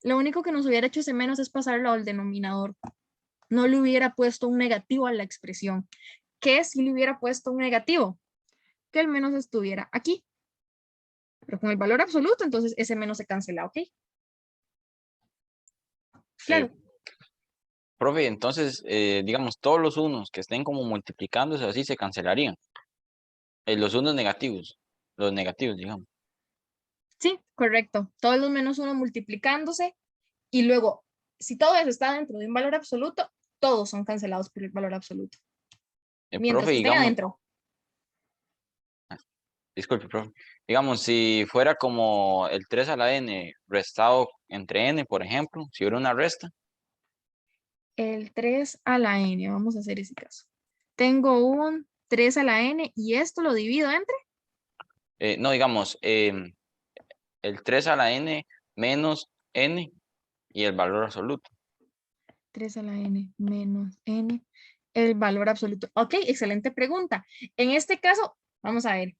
Lo único que nos hubiera hecho ese menos es pasarlo al denominador. No le hubiera puesto un negativo a la expresión. ¿Qué si le hubiera puesto un negativo? Que el menos estuviera aquí. Pero con el valor absoluto, entonces ese menos se cancela, ¿ok? Claro. Profe, entonces, digamos, todos los unos que estén como multiplicándose así se cancelarían. Los unos negativos, los negativos, digamos. Sí, correcto. Todos los menos 1 multiplicándose y luego, si todo eso está dentro de un valor absoluto, todos son cancelados por el valor absoluto. Mientras Profe, que estén digamos, adentro. disculpe, profe. Digamos, si fuera como el 3 a la n restado entre n, por ejemplo, si hubiera una resta. El 3 a la n, vamos a hacer ese caso. Tengo un 3 a la n y esto lo divido entre. No, digamos, el 3 a la n menos n y el valor absoluto. 3 a la n menos n, el valor absoluto. Ok, excelente pregunta. En este caso, vamos a ver.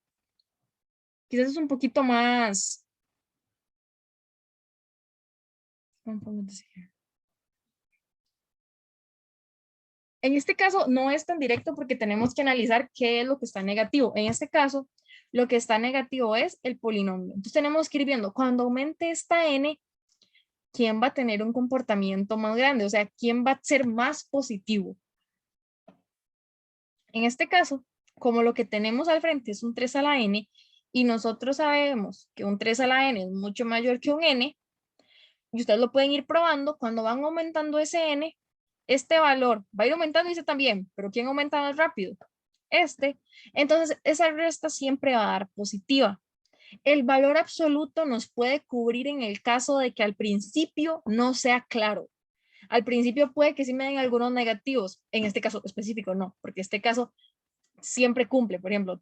Quizás es un poquito más... En este caso no es tan directo porque tenemos que analizar qué es lo que está negativo. En este caso, lo que está negativo es el polinomio. Entonces tenemos que ir viendo, cuando aumente esta n, ¿quién va a tener un comportamiento más grande? O sea, ¿quién va a ser más positivo? En este caso, como lo que tenemos al frente es un 3 a la n, y nosotros sabemos que un 3 a la n es mucho mayor que un n, y ustedes lo pueden ir probando, cuando van aumentando ese n, este valor va a ir aumentando y ese también, pero ¿quién aumenta más rápido? Este. Entonces, esa resta siempre va a dar positiva. El valor absoluto nos puede cubrir en el caso de que al principio no sea claro. Al principio puede que sí me den algunos negativos, en este caso específico no, porque este caso siempre cumple. Por ejemplo,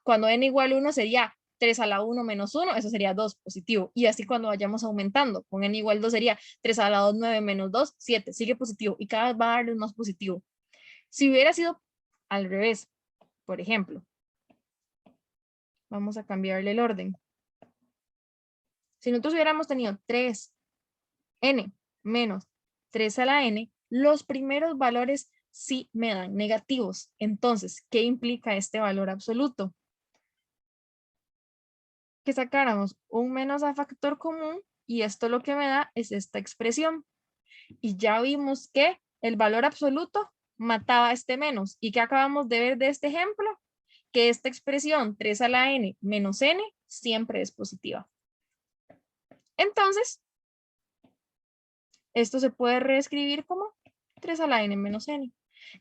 cuando n igual a 1 sería 3 a la 1 menos 1, eso sería 2 positivo. Y así cuando vayamos aumentando, con n igual 2 sería 3 a la 2, 9 menos 2, 7, sigue positivo y cada vez va a darles más positivo. Si hubiera sido al revés, por ejemplo, vamos a cambiarle el orden. Si nosotros hubiéramos tenido 3n menos 3 a la n, los primeros valores sí me dan negativos. Entonces, ¿qué implica este valor absoluto? Que sacáramos un menos a factor común y esto lo que me da es esta expresión. Y ya vimos que el valor absoluto mataba este menos. ¿Y qué acabamos de ver de este ejemplo? Que esta expresión 3 a la n menos n siempre es positiva. Entonces, esto se puede reescribir como 3 a la n menos n.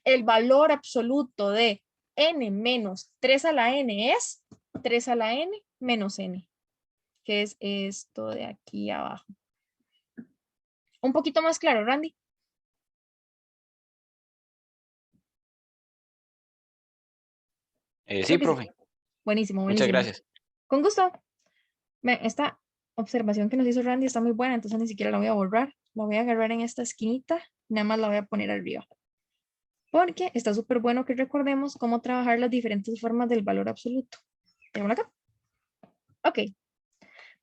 El valor absoluto de n menos 3 a la n es 3 a la n menos n, que es esto de aquí abajo. Un poquito más claro, Randy. Sí, profe. Buenísimo, Muchas buenísimo. gracias. Con gusto. Esta observación que nos hizo Randy está muy buena, entonces ni siquiera la voy a borrar. La voy a agarrar en esta esquinita, nada más la voy a poner arriba. Porque está súper bueno que recordemos cómo trabajar las diferentes formas del valor absoluto. Tenemos acá. Ok.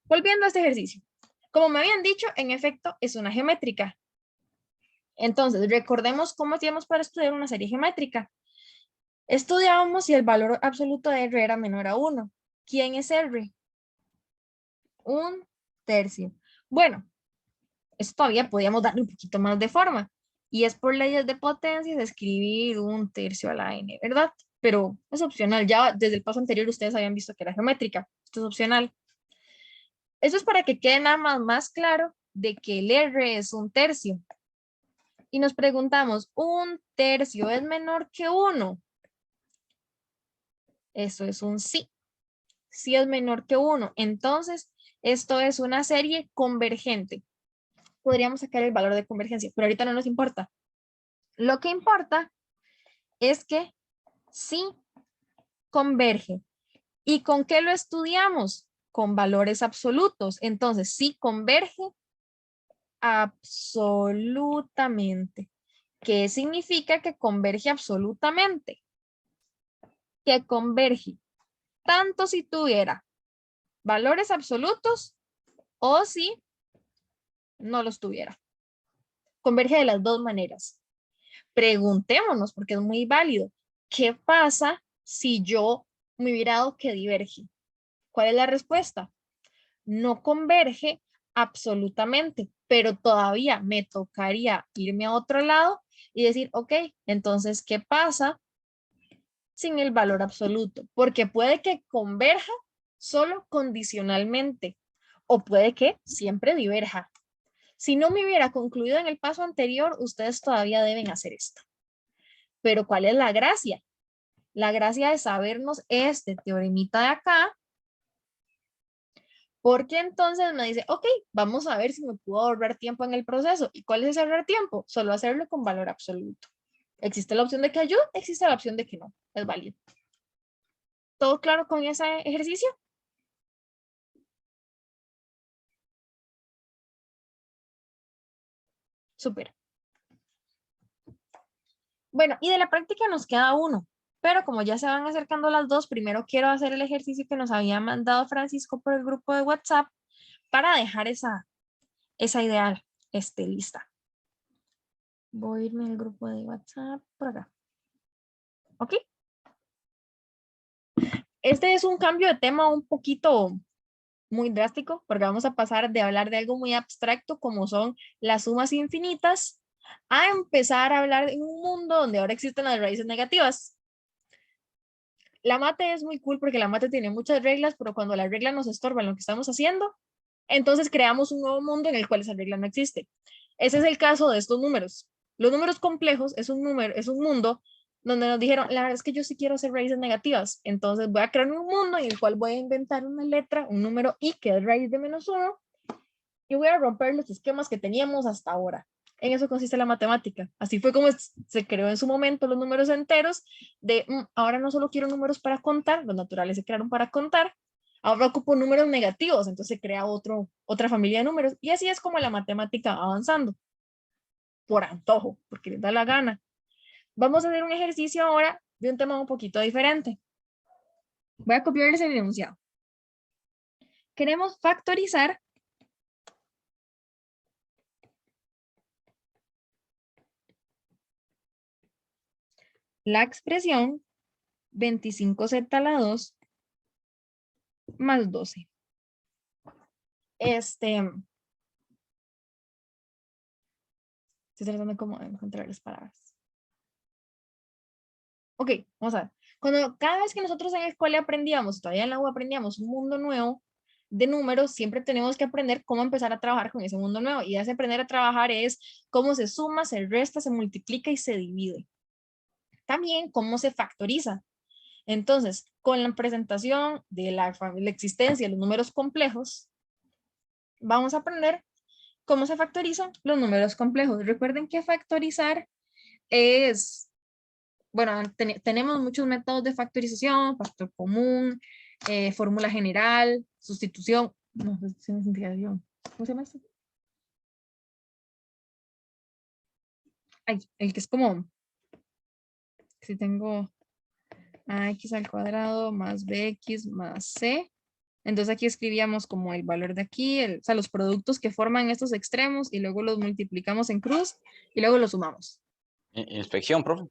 Volviendo a este ejercicio. Como me habían dicho, en efecto, es una geométrica. Entonces, recordemos cómo hacíamos para estudiar una serie geométrica. Estudiábamos si el valor absoluto de R era menor a 1. ¿Quién es R? Un tercio. Bueno, eso todavía podíamos darle un poquito más de forma. Y es por leyes de potencias escribir un tercio a la n, ¿verdad? Pero es opcional. Ya desde el paso anterior ustedes habían visto que era geométrica. Esto es opcional. Eso es para que quede nada más claro de que el R es un tercio. Y nos preguntamos, ¿un tercio es menor que 1? Eso es un sí. Sí es menor que 1. Entonces, esto es una serie convergente. Podríamos sacar el valor de convergencia, pero ahorita no nos importa. Lo que importa es que sí converge. ¿Y con qué lo estudiamos? Con valores absolutos. Entonces, sí converge absolutamente. ¿Qué significa que converge absolutamente? Que converge tanto si tuviera valores absolutos o si no los tuviera. Converge de las dos maneras. Preguntémonos, porque es muy válido, ¿qué pasa si yo me hubiera dado que diverge? ¿Cuál es la respuesta? No converge absolutamente, pero todavía me tocaría irme a otro lado y decir, ok, entonces, ¿qué pasa sin el valor absoluto? Porque puede que converja solo condicionalmente o puede que siempre diverja. Si no me hubiera concluido en el paso anterior, ustedes todavía deben hacer esto. Pero ¿cuál es la gracia? La gracia de sabernos este teoremita de acá, porque entonces me dice, ok, vamos a ver si me puedo ahorrar tiempo en el proceso. ¿Y cuál es ese ahorrar tiempo? Solo hacerlo con valor absoluto. ¿Existe la opción de que ayude? Existe la opción de que no. Es válido. ¿Todo claro con ese ejercicio? Súper. Bueno, y de la práctica nos queda uno, pero como ya se van acercando las dos, primero quiero hacer el ejercicio que nos había mandado Francisco por el grupo de WhatsApp para dejar esa idea lista. Voy a irme al grupo de WhatsApp por acá. ¿Ok? Este es un cambio de tema un poquito muy drástico, porque vamos a pasar de hablar de algo muy abstracto como son las sumas infinitas a empezar a hablar en un mundo donde ahora existen las raíces negativas. La mate es muy cool porque la mate tiene muchas reglas, pero cuando las reglas nos estorban lo que estamos haciendo, entonces creamos un nuevo mundo en el cual esa regla no existe. Ese es el caso de estos números. Los números complejos es un mundo donde nos dijeron, la verdad es que yo sí quiero hacer raíces negativas, entonces voy a crear un mundo en el cual voy a inventar una letra, un número i, que es raíz de -1, y voy a romper los esquemas que teníamos hasta ahora. En eso consiste la matemática. Así fue como se creó en su momento los números enteros, de ahora no solo quiero números para contar, los naturales se crearon para contar, ahora ocupo números negativos, entonces se crea otra familia de números, y así es como la matemática va avanzando, por antojo, porque les da la gana. Vamos a hacer un ejercicio ahora de un tema un poquito diferente. Voy a copiarles el enunciado. Queremos factorizar la expresión 25z a la 2 más 12. Estoy tratando como de encontrar las palabras. Ok, vamos a ver. Cada vez que nosotros en la escuela aprendíamos, todavía en la U aprendíamos un mundo nuevo de números, siempre tenemos que aprender cómo empezar a trabajar con ese mundo nuevo. Y ese aprender a trabajar es cómo se suma, se resta, se multiplica y se divide. También cómo se factoriza. Entonces, con la presentación de la existencia de los números complejos, vamos a aprender cómo se factorizan los números complejos. Recuerden que factorizar es, bueno, tenemos muchos métodos de factorización, factor común, fórmula general, sustitución, no, simplificación. ¿Cómo se llama esto? Ay, el que es como, si tengo ax al cuadrado más bx más c. Entonces aquí escribíamos como el valor de aquí, o sea, los productos que forman estos extremos y luego los multiplicamos en cruz y luego los sumamos. Inspección, profe.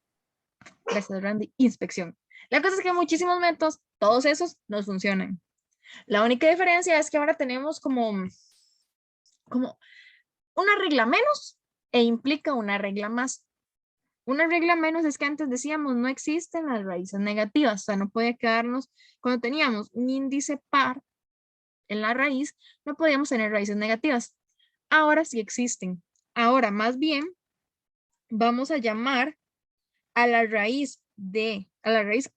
Gracias, Randy. Inspección. La cosa es que muchísimos métodos, todos esos nos funcionan. La única diferencia es que ahora tenemos como una regla menos e implica una regla más. Una regla menos es que antes decíamos no existen las raíces negativas, o sea, no puede quedarnos, cuando teníamos un índice par en la raíz, no podíamos tener raíces negativas. Ahora sí existen. Ahora, más bien, vamos a llamar a la raíz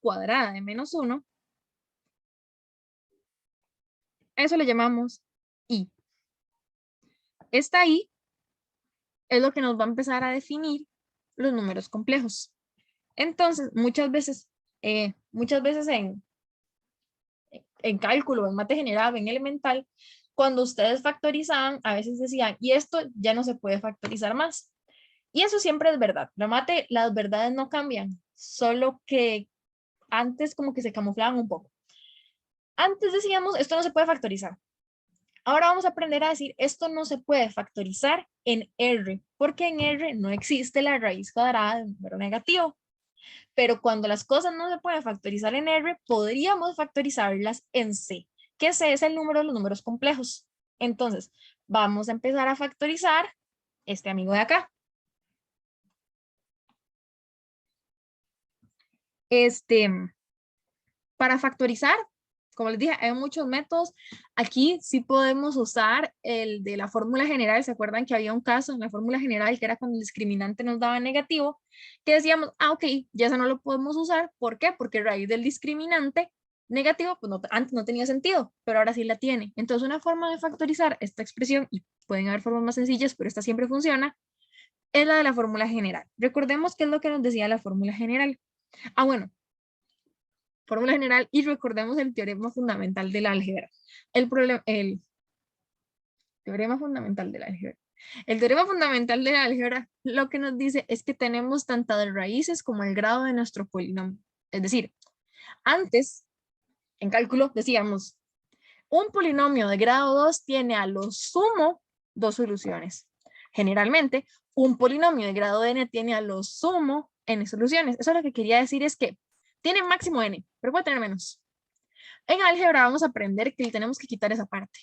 cuadrada de -1, a eso le llamamos i. Esta i es lo que nos va a empezar a definir los números complejos. Entonces, muchas veces en cálculo, en mate general, en elemental, cuando ustedes factorizaban, a veces decían, y esto ya no se puede factorizar más. Y eso siempre es verdad. La mate, las verdades no cambian, solo que antes como que se camuflaban un poco. Antes decíamos, esto no se puede factorizar. Ahora vamos a aprender a decir, esto no se puede factorizar en R, porque en R no existe la raíz cuadrada de un número negativo. Pero cuando las cosas no se pueden factorizar en R, podríamos factorizarlas en C, que C es el número de los números complejos. Entonces, vamos a empezar a factorizar este amigo de acá. Para factorizar, como les dije, hay muchos métodos. Aquí sí podemos usar el de la fórmula general. ¿Se acuerdan que había un caso en la fórmula general que era cuando el discriminante nos daba negativo? Que decíamos, ok, ya eso no lo podemos usar. ¿Por qué? Porque raíz del discriminante negativo, pues antes no tenía sentido, pero ahora sí la tiene. Entonces una forma de factorizar esta expresión, y pueden haber formas más sencillas, pero esta siempre funciona, es la de la fórmula general. Recordemos qué es lo que nos decía la fórmula general. Bueno, fórmula general y recordemos el teorema fundamental del álgebra. El teorema fundamental del álgebra. El teorema fundamental de la álgebra lo que nos dice es que tenemos tanto de raíces como el grado de nuestro polinomio. Es decir, antes, en cálculo, decíamos, un polinomio de grado 2 tiene a lo sumo 2 soluciones. Generalmente, un polinomio de grado n tiene a lo sumo n soluciones. Eso lo que quería decir es que tiene máximo n, pero puede tener menos. En álgebra vamos a aprender que tenemos que quitar esa parte.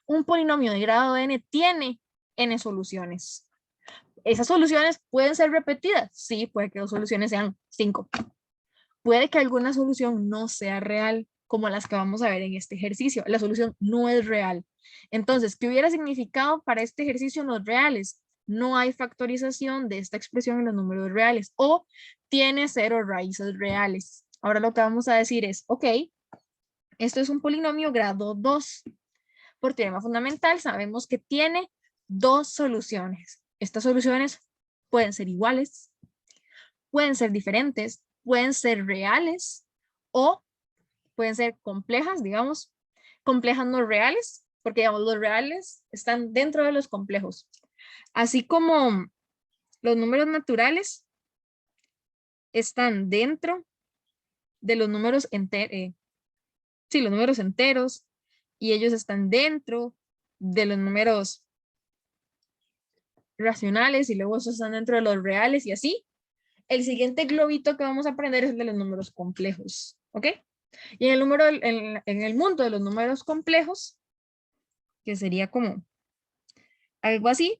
Un polinomio de grado n tiene n soluciones. ¿Esas soluciones pueden ser repetidas? Sí, puede que 2 soluciones sean 5. Puede que alguna solución no sea real, como las que vamos a ver en este ejercicio. La solución no es real. Entonces, ¿qué hubiera significado para este ejercicio en los reales? No hay factorización de esta expresión en los números reales o tiene 0 raíces reales. Ahora lo que vamos a decir es, ok, esto es un polinomio grado 2. Por teorema fundamental sabemos que tiene 2 soluciones. Estas soluciones pueden ser iguales, pueden ser diferentes, pueden ser reales o pueden ser complejas, digamos, complejas no reales, porque digamos los reales están dentro de los complejos. Así como los números naturales están dentro de los números enteros, los números enteros, y ellos están dentro de los números racionales y luego esos están dentro de los reales y así. El siguiente globito que vamos a aprender es el de los números complejos, ¿ok? Y en el mundo de los números complejos, que sería como algo así,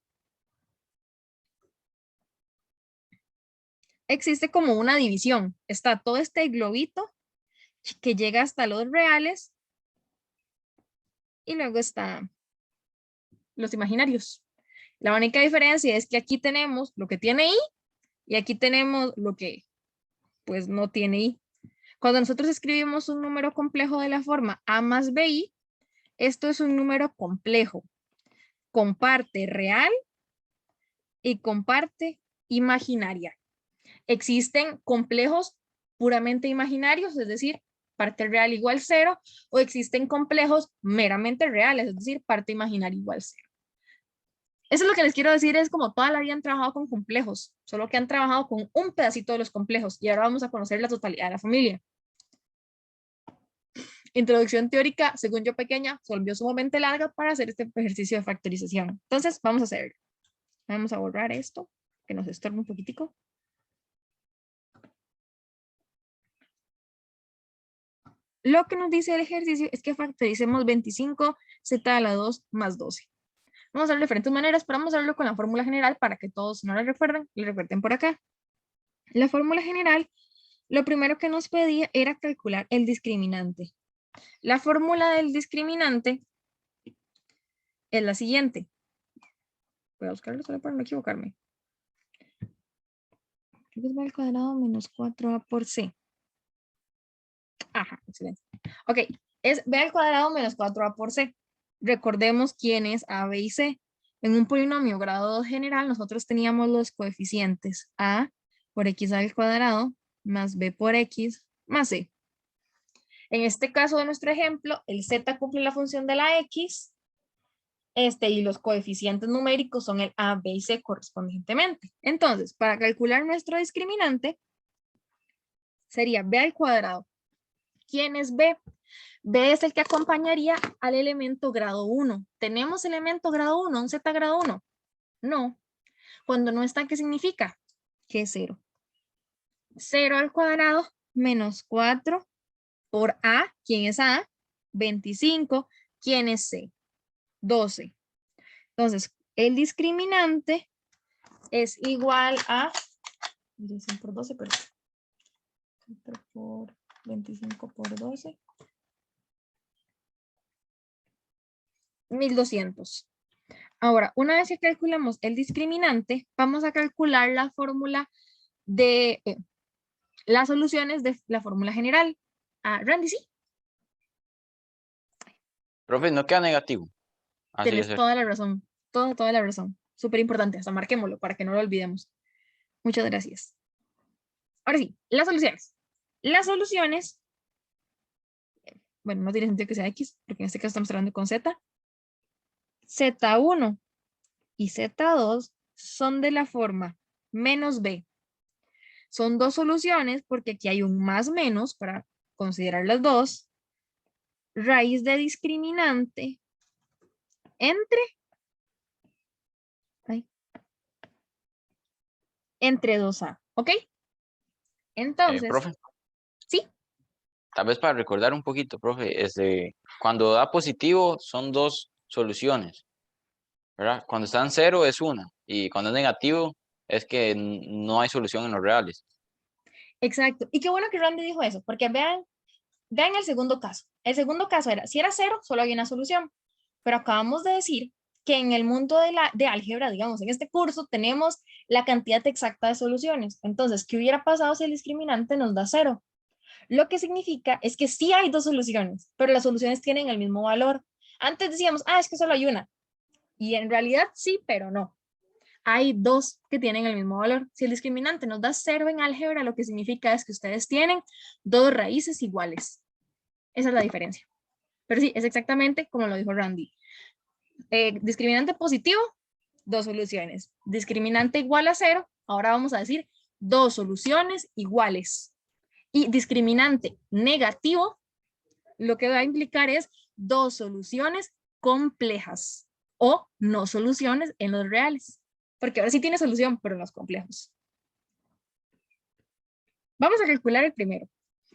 existe como una división. Está todo este globito que llega hasta los reales y luego están los imaginarios. La única diferencia es que aquí tenemos lo que tiene i y aquí tenemos lo que pues no tiene i. Cuando nosotros escribimos un número complejo de la forma a más bi, esto es un número complejo, con parte real y con parte imaginaria. Existen complejos puramente imaginarios, es decir, parte real igual 0, o existen complejos meramente reales, es decir, parte imaginaria igual 0. Eso es lo que les quiero decir, es como toda la vida han trabajado con complejos, solo que han trabajado con un pedacito de los complejos, y ahora vamos a conocer la totalidad de la familia. Introducción teórica, según yo pequeña, se volvió sumamente larga para hacer este ejercicio de factorización. Entonces, vamos a hacerlo. Vamos a borrar esto, que nos estorba un poquitico. Lo que nos dice el ejercicio es que factoricemos 25 z a la 2 más 12. Vamos a hacerlo de diferentes maneras, pero vamos a hacerlo con la fórmula general para que todos no la recuerden, le recuerden por acá. La fórmula general, lo primero que nos pedía era calcular el discriminante. La fórmula del discriminante es la siguiente. Voy a buscarlo solo para no equivocarme. Creo que es b al cuadrado menos 4a por c. Ajá, excelente. Ok, es b al cuadrado menos 4a por c. Recordemos quién es a, b y c. En un polinomio grado 2 general, nosotros teníamos los coeficientes a por x al cuadrado más b por x más c. En este caso de nuestro ejemplo, el z cumple la función de la x, y los coeficientes numéricos son el a, b y c correspondientemente. Entonces, para calcular nuestro discriminante, sería b al cuadrado. ¿Quién es b? B es el que acompañaría al elemento grado 1. ¿Tenemos elemento grado 1, un z grado 1? No. Cuando no está, ¿qué significa? Que es 0. 0 al cuadrado menos 4 por a. ¿Quién es a? 25. ¿Quién es c? 12. Entonces, el discriminante es igual a 25 por 12, pero 4 por 25 por 12. 1200. Ahora, una vez que calculamos el discriminante, vamos a calcular la fórmula de las soluciones de la fórmula general. Randy, ¿sí? Profe, no queda negativo. Así Tienes es. toda la razón. Toda la razón. Súper importante. Hasta marquémoslo para que no lo olvidemos. Muchas gracias. Ahora sí, las soluciones. Las soluciones, bueno, no tiene sentido que sea X, porque en este caso estamos hablando con Z. Z1 y Z2 son de la forma menos B. Son dos soluciones porque aquí hay un más menos para considerar las dos. Raíz de discriminante entre 2A, ¿ok? Entonces, Profe, sí, tal vez para recordar un poquito, profe, cuando da positivo son dos soluciones, ¿verdad? Cuando está en cero es una, y cuando es negativo es que no hay solución en los reales. exacto. Y qué bueno que Randy dijo eso, porque vean el segundo caso. El segundo caso era, si era cero, solo había una solución. Pero acabamos de decir que en el mundo de álgebra, digamos, en este curso tenemos la cantidad exacta de soluciones. Entonces, ¿qué hubiera pasado si el discriminante nos da cero? Lo que significa es que sí hay dos soluciones, pero las soluciones tienen el mismo valor. Antes decíamos, es que solo hay una. Y en realidad sí, pero no. Hay dos que tienen el mismo valor. Si el discriminante nos da cero en álgebra, lo que significa es que ustedes tienen dos raíces iguales. Esa es la diferencia. Pero sí, es exactamente como lo dijo Randy. Discriminante positivo, dos soluciones. Discriminante igual a cero, ahora vamos a decir dos soluciones iguales. Y discriminante negativo, lo que va a implicar es dos soluciones complejas o no soluciones en los reales. Porque ahora sí tiene solución, pero en los complejos. Vamos a calcular el primero.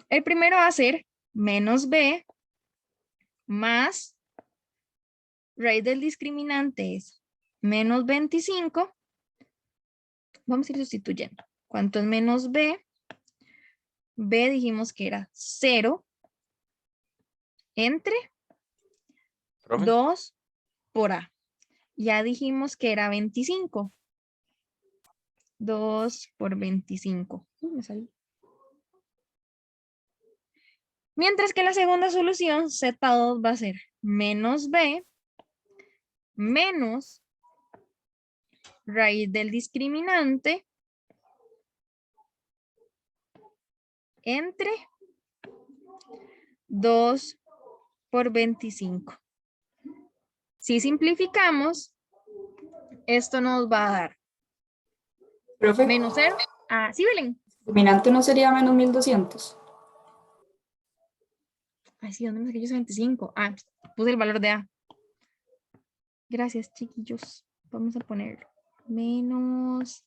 El primero va a ser menos b más raíz del discriminante es menos 25. Vamos a ir sustituyendo. ¿Cuánto es menos b? B dijimos que era 0 entre ¿Profe? 2 por A. Ya dijimos que era 25. 2 por 25. Me salió. Mientras que la segunda solución, Z2 va a ser menos B menos raíz del discriminante entre 2 por 25. Si simplificamos, esto nos va a dar Profe, menos 0. Sí, Belén. discriminante no sería menos 1200. Sí, ¿dónde me saqué yo 25? Puse el valor de A. Gracias, chiquillos. Vamos a poner menos.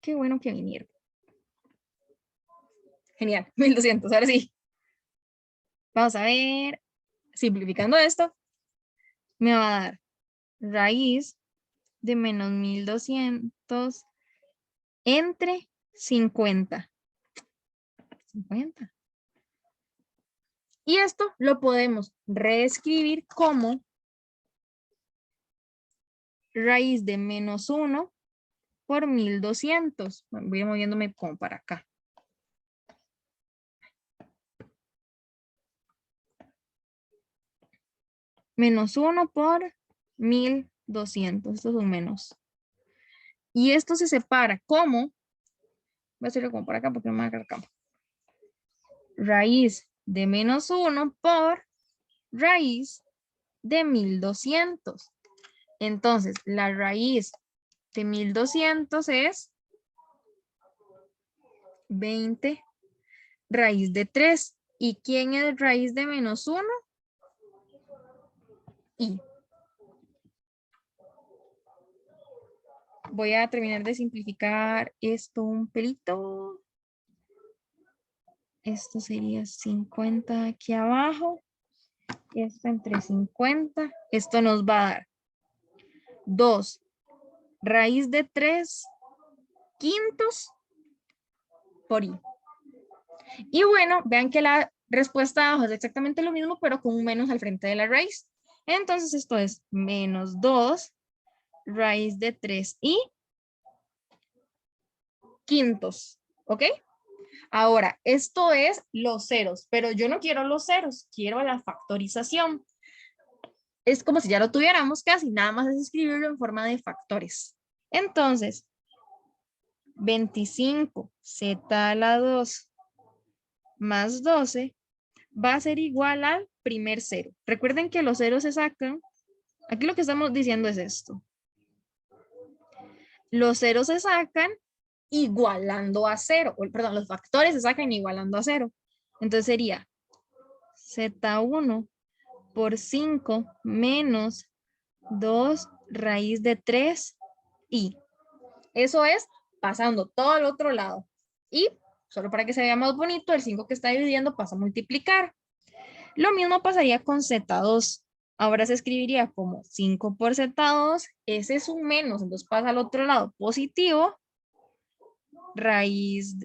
Qué bueno que vinieron. Genial, 1200, ahora sí. Vamos a ver, simplificando esto, me va a dar raíz de menos 1200 entre 50. 50. Y esto lo podemos reescribir como raíz de menos 1 por 1200. Voy moviéndome como para acá. Menos 1 por 1200. Esto es un menos. Y esto se separa como, voy a hacerlo como por acá porque no me va a quedar acá. Raíz de menos 1 por raíz de 1200. Entonces, la raíz de 1200 es 20 raíz de 3. ¿Y quién es raíz de menos 1? Y voy a terminar de simplificar esto un pelito. Esto sería 50 aquí abajo. Esto entre 50. Esto nos va a dar 2 raíz de 3 quintos por i. Y bueno, vean que la respuesta abajo es exactamente lo mismo, pero con un menos al frente de la raíz. Entonces esto es menos 2 raíz de 3i quintos. ¿Ok? Ahora, esto es los ceros, pero yo no quiero los ceros, quiero la factorización. Es como si ya lo tuviéramos casi, nada más es escribirlo en forma de factores. Entonces, 25 z a la 2 más 12 va a ser igual al primer cero. Recuerden que los ceros se sacan Aquí lo que estamos diciendo es esto. Los ceros se sacan igualando a 0. Perdón, los factores se sacan igualando a 0. Entonces sería Z1 por 5 menos 2 raíz de 3 y eso es pasando todo al otro lado. Y solo para que se vea más bonito, el 5 que está dividiendo pasa a multiplicar. Lo mismo pasaría con Z2. Ahora se escribiría como 5 por Z2. Ese es un menos, entonces pasa al otro lado positivo. Raíz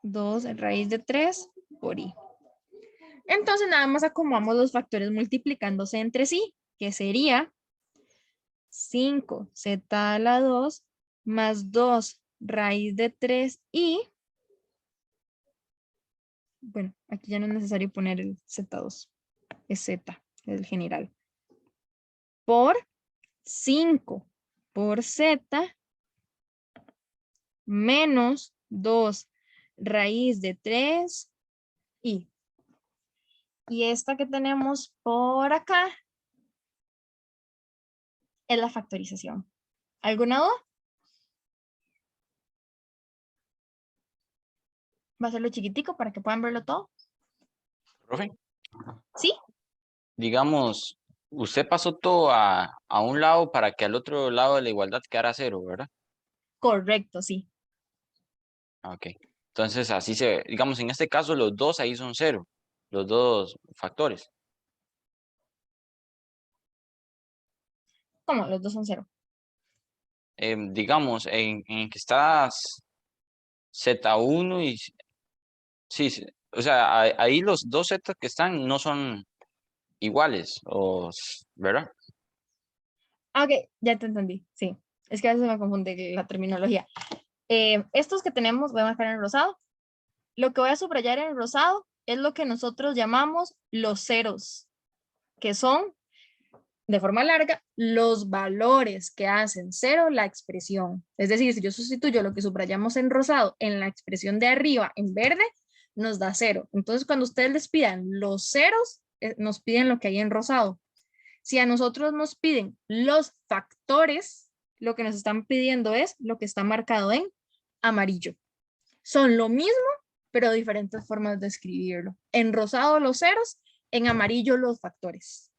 2, raíz de 3 por I. Entonces nada más acomodamos los factores multiplicándose entre sí, que sería 5z a la 2 más 2 raíz de 3 y, bueno, aquí ya no es necesario poner el z2, es z, es el general, por 5 por z menos 2 raíz de 3 y esta que tenemos por acá es la factorización. ¿Alguna duda? Va a hacerlo chiquitico para que puedan verlo todo. Profe, ¿Sí? digamos, usted pasó todo a un lado para que al otro lado de la igualdad quedara 0, ¿verdad? Correcto, sí. Ok. Entonces, así se, digamos, en este caso los dos ahí son 0, los dos factores. ¿Cómo? Los dos son 0. Digamos, en que estás Z1 y sí, sí, o sea, ahí los dos Z que están no son iguales, ¿verdad? Ok, ya te entendí, sí. Es que a veces me confunde la terminología. Estos que tenemos, voy a marcar en rosado. Lo que voy a subrayar en rosado es lo que nosotros llamamos los ceros, que son, de forma larga, los valores que hacen 0 la expresión. Es decir, si yo sustituyo lo que subrayamos en rosado en la expresión de arriba en verde, nos da 0. Entonces, cuando ustedes les pidan los ceros, nos piden lo que hay en rosado. Si a nosotros nos piden los factores, lo que nos están pidiendo es lo que está marcado en amarillo. Son lo mismo, pero diferentes formas de escribirlo. En rosado los ceros, en amarillo los factores.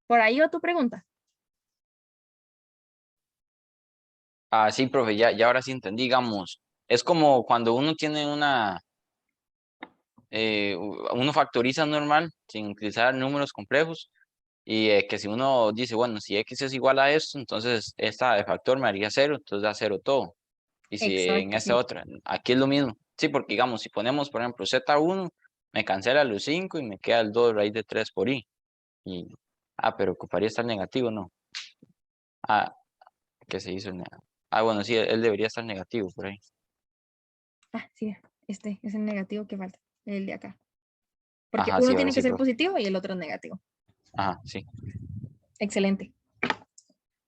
¿Por ahí va tu pregunta? Ah, sí, profe, ya ahora sí entendí, digamos, es como cuando uno tiene uno factoriza normal, sin utilizar números complejos, y que si uno dice, bueno, si x es igual a esto, entonces esta de factor me haría 0, entonces da 0 todo. Y si en Exacto, esta sí. otra, aquí es lo mismo. Sí, porque digamos, si ponemos, por ejemplo, Z1, me cancela los 5 y me queda el 2 raíz de 3 por I. Y, pero ocuparía estar negativo, ¿no? Ah, ¿qué se hizo? Bueno, sí, él debería estar negativo por ahí. Sí, este es el negativo que falta, el de acá. Porque Ajá, uno sí, ahora tiene que sí, ser profe. positivo y el otro negativo. Ajá, sí. Excelente.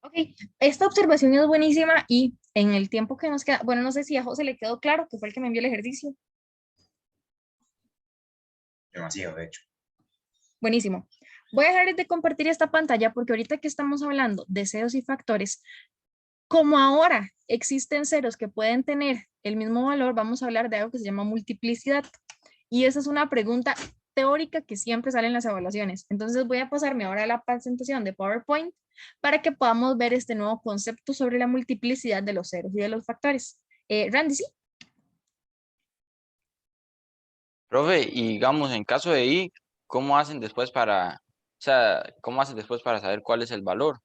Ok, esta observación es buenísima y en el tiempo que nos queda, bueno, no sé si a José le quedó claro, que fue el que me envió el ejercicio. Demasiado, de hecho. Buenísimo. Voy a dejar de compartir esta pantalla porque ahorita que estamos hablando de ceros y factores, como ahora existen ceros que pueden tener el mismo valor, vamos a hablar de algo que se llama multiplicidad. Y esa es una pregunta teórica que siempre sale en las evaluaciones. Entonces voy a pasarme ahora a la presentación de PowerPoint para que podamos ver este nuevo concepto sobre la multiplicidad de los ceros y de los factores. Randy, ¿sí? Profe, y digamos, en caso de I, ¿cómo hacen después para, o sea, cómo hacen después para saber cuál es el valor?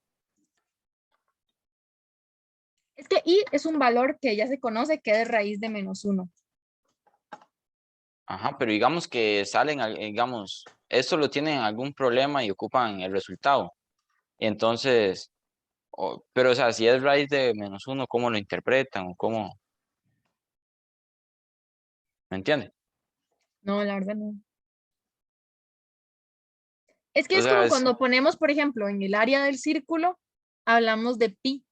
Es que I es un valor que ya se conoce que es raíz de -1. Ajá, pero digamos que salen, digamos, esto lo tienen algún problema y ocupan el resultado. Entonces, pero o sea, si es raíz de -1, ¿cómo lo interpretan o cómo? ¿Me entiende? No, la verdad no. Es que O es sea, como cuando ponemos, por ejemplo, en el área del círculo, hablamos de pi.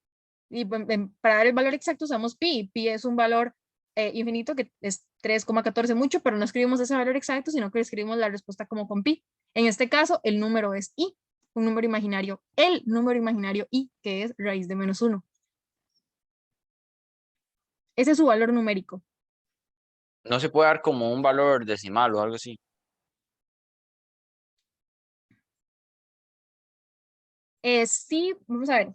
Y para dar el valor exacto usamos pi. Pi es un valor infinito que es 3,14 mucho, pero no escribimos ese valor exacto, sino que escribimos la respuesta como con pi. En este caso, el número es i. un número imaginario, el número imaginario i, que es raíz de menos 1. Ese es su valor numérico. No se puede dar como un valor decimal o algo así. Sí, vamos a ver,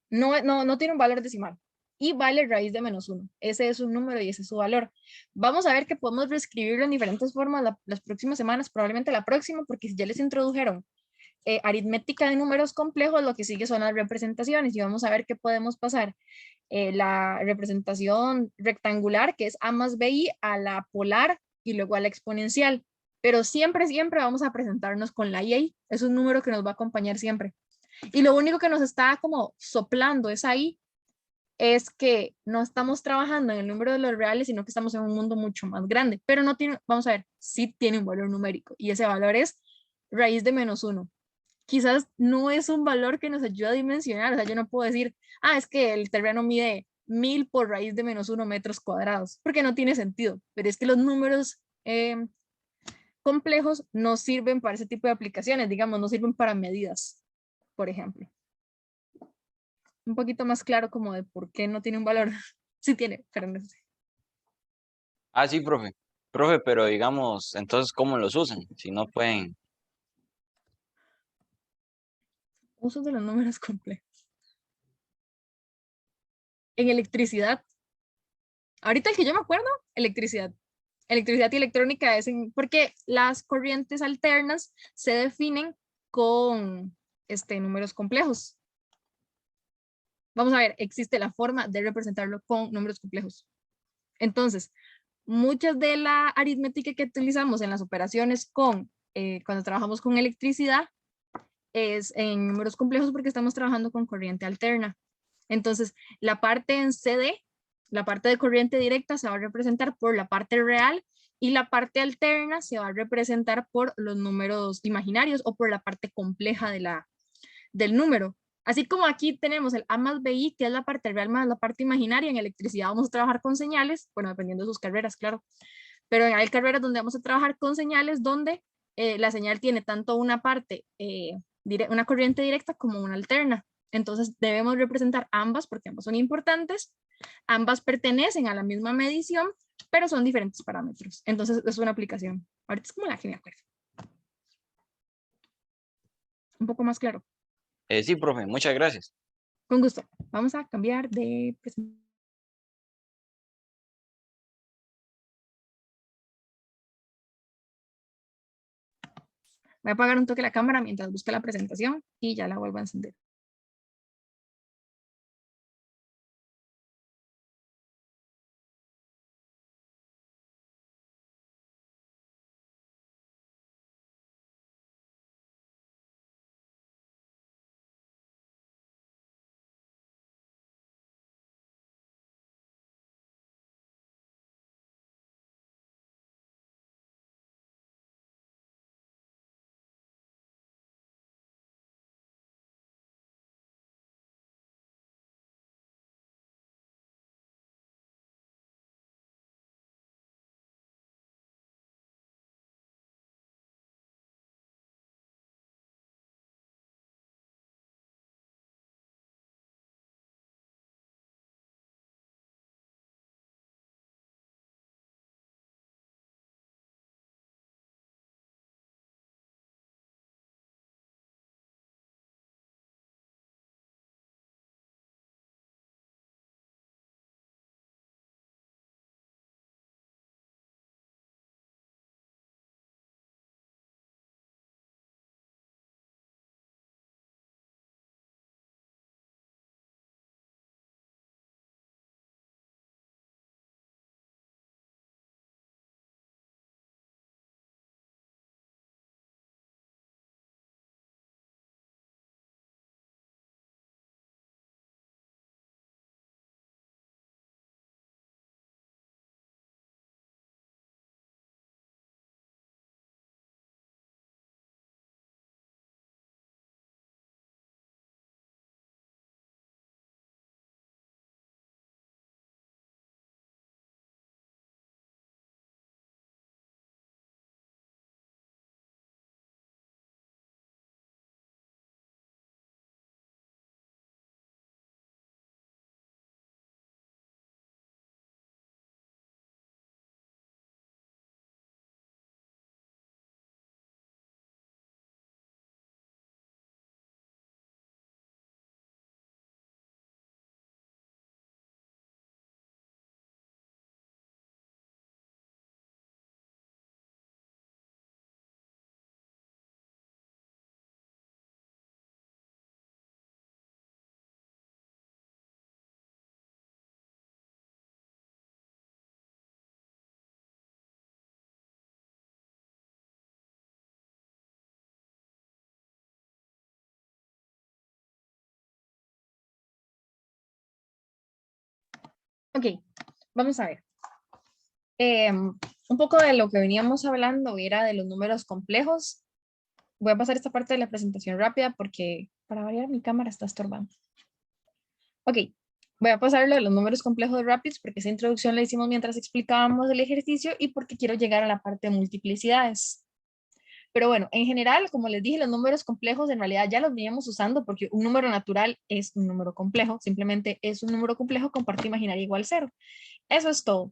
no tiene un valor decimal y vale raíz de menos 1. Ese es su número y ese es su valor. Vamos a ver que podemos reescribirlo en diferentes formas las próximas semanas, probablemente la próxima, porque si ya les introdujeron aritmética de números complejos, lo que sigue son las representaciones y vamos a ver qué podemos pasar. La representación rectangular, que es a más bi, a la polar y luego a la exponencial. Pero siempre, siempre vamos a presentarnos con la y. Es un número que nos va a acompañar siempre. Y lo único que nos está como soplando es ahí, es que no estamos trabajando en el número de los reales, sino que estamos en un mundo mucho más grande. Pero no tiene, vamos a ver, sí tiene un valor numérico y ese valor es raíz de menos 1. Quizás no es un valor que nos ayude a dimensionar, o sea, yo no puedo decir, es que el terreno mide 1000 por raíz de menos 1 metros cuadrados, porque no tiene sentido, pero es que los números complejos no sirven para ese tipo de aplicaciones, digamos, no sirven para medidas, por ejemplo. Un poquito más claro como de por qué no tiene un valor. Sí tiene, pero no sé. Ah, sí, profe. Profe, pero digamos, entonces, ¿cómo los usan? Si no pueden. Usos de los números complejos. En electricidad. Ahorita el que yo me acuerdo, electricidad. Electricidad y electrónica es porque las corrientes alternas se definen con números complejos. Vamos a ver, existe la forma de representarlo con números complejos. Entonces, muchas de la aritmética que utilizamos en las operaciones cuando trabajamos con electricidad es en números complejos porque estamos trabajando con corriente alterna. Entonces, la parte en CD, la parte de corriente directa se va a representar por la parte real y la parte alterna se va a representar por los números imaginarios o por la parte compleja del número. Así como aquí tenemos el A más BI, que es la parte real más la parte imaginaria, en electricidad vamos a trabajar con señales, bueno, dependiendo de sus carreras, claro, pero hay carreras donde vamos a trabajar con señales donde la señal tiene tanto una parte, una corriente directa como una alterna. Entonces debemos representar ambas porque ambas son importantes, ambas pertenecen a la misma medición, pero son diferentes parámetros. Entonces es una aplicación. Ahorita es como la que me acuerdo. Un poco más claro. Sí, profe, muchas gracias. Con gusto. Vamos a cambiar de presentación. Voy a apagar un toque la cámara mientras busque la presentación y ya la vuelvo a encender. Ok, vamos a ver. Un poco de lo que veníamos hablando era de los números complejos. Voy a pasar esta parte de la presentación rápida porque para variar mi cámara está estorbando. Ok, voy a pasar lo de los números complejos de Rapids porque esa introducción la hicimos mientras explicábamos el ejercicio y porque quiero llegar a la parte de multiplicidades. Pero bueno, en general, como les dije, los números complejos en realidad ya los veníamos usando porque un número natural es un número complejo, simplemente es un número complejo con parte imaginaria igual 0. Eso es todo.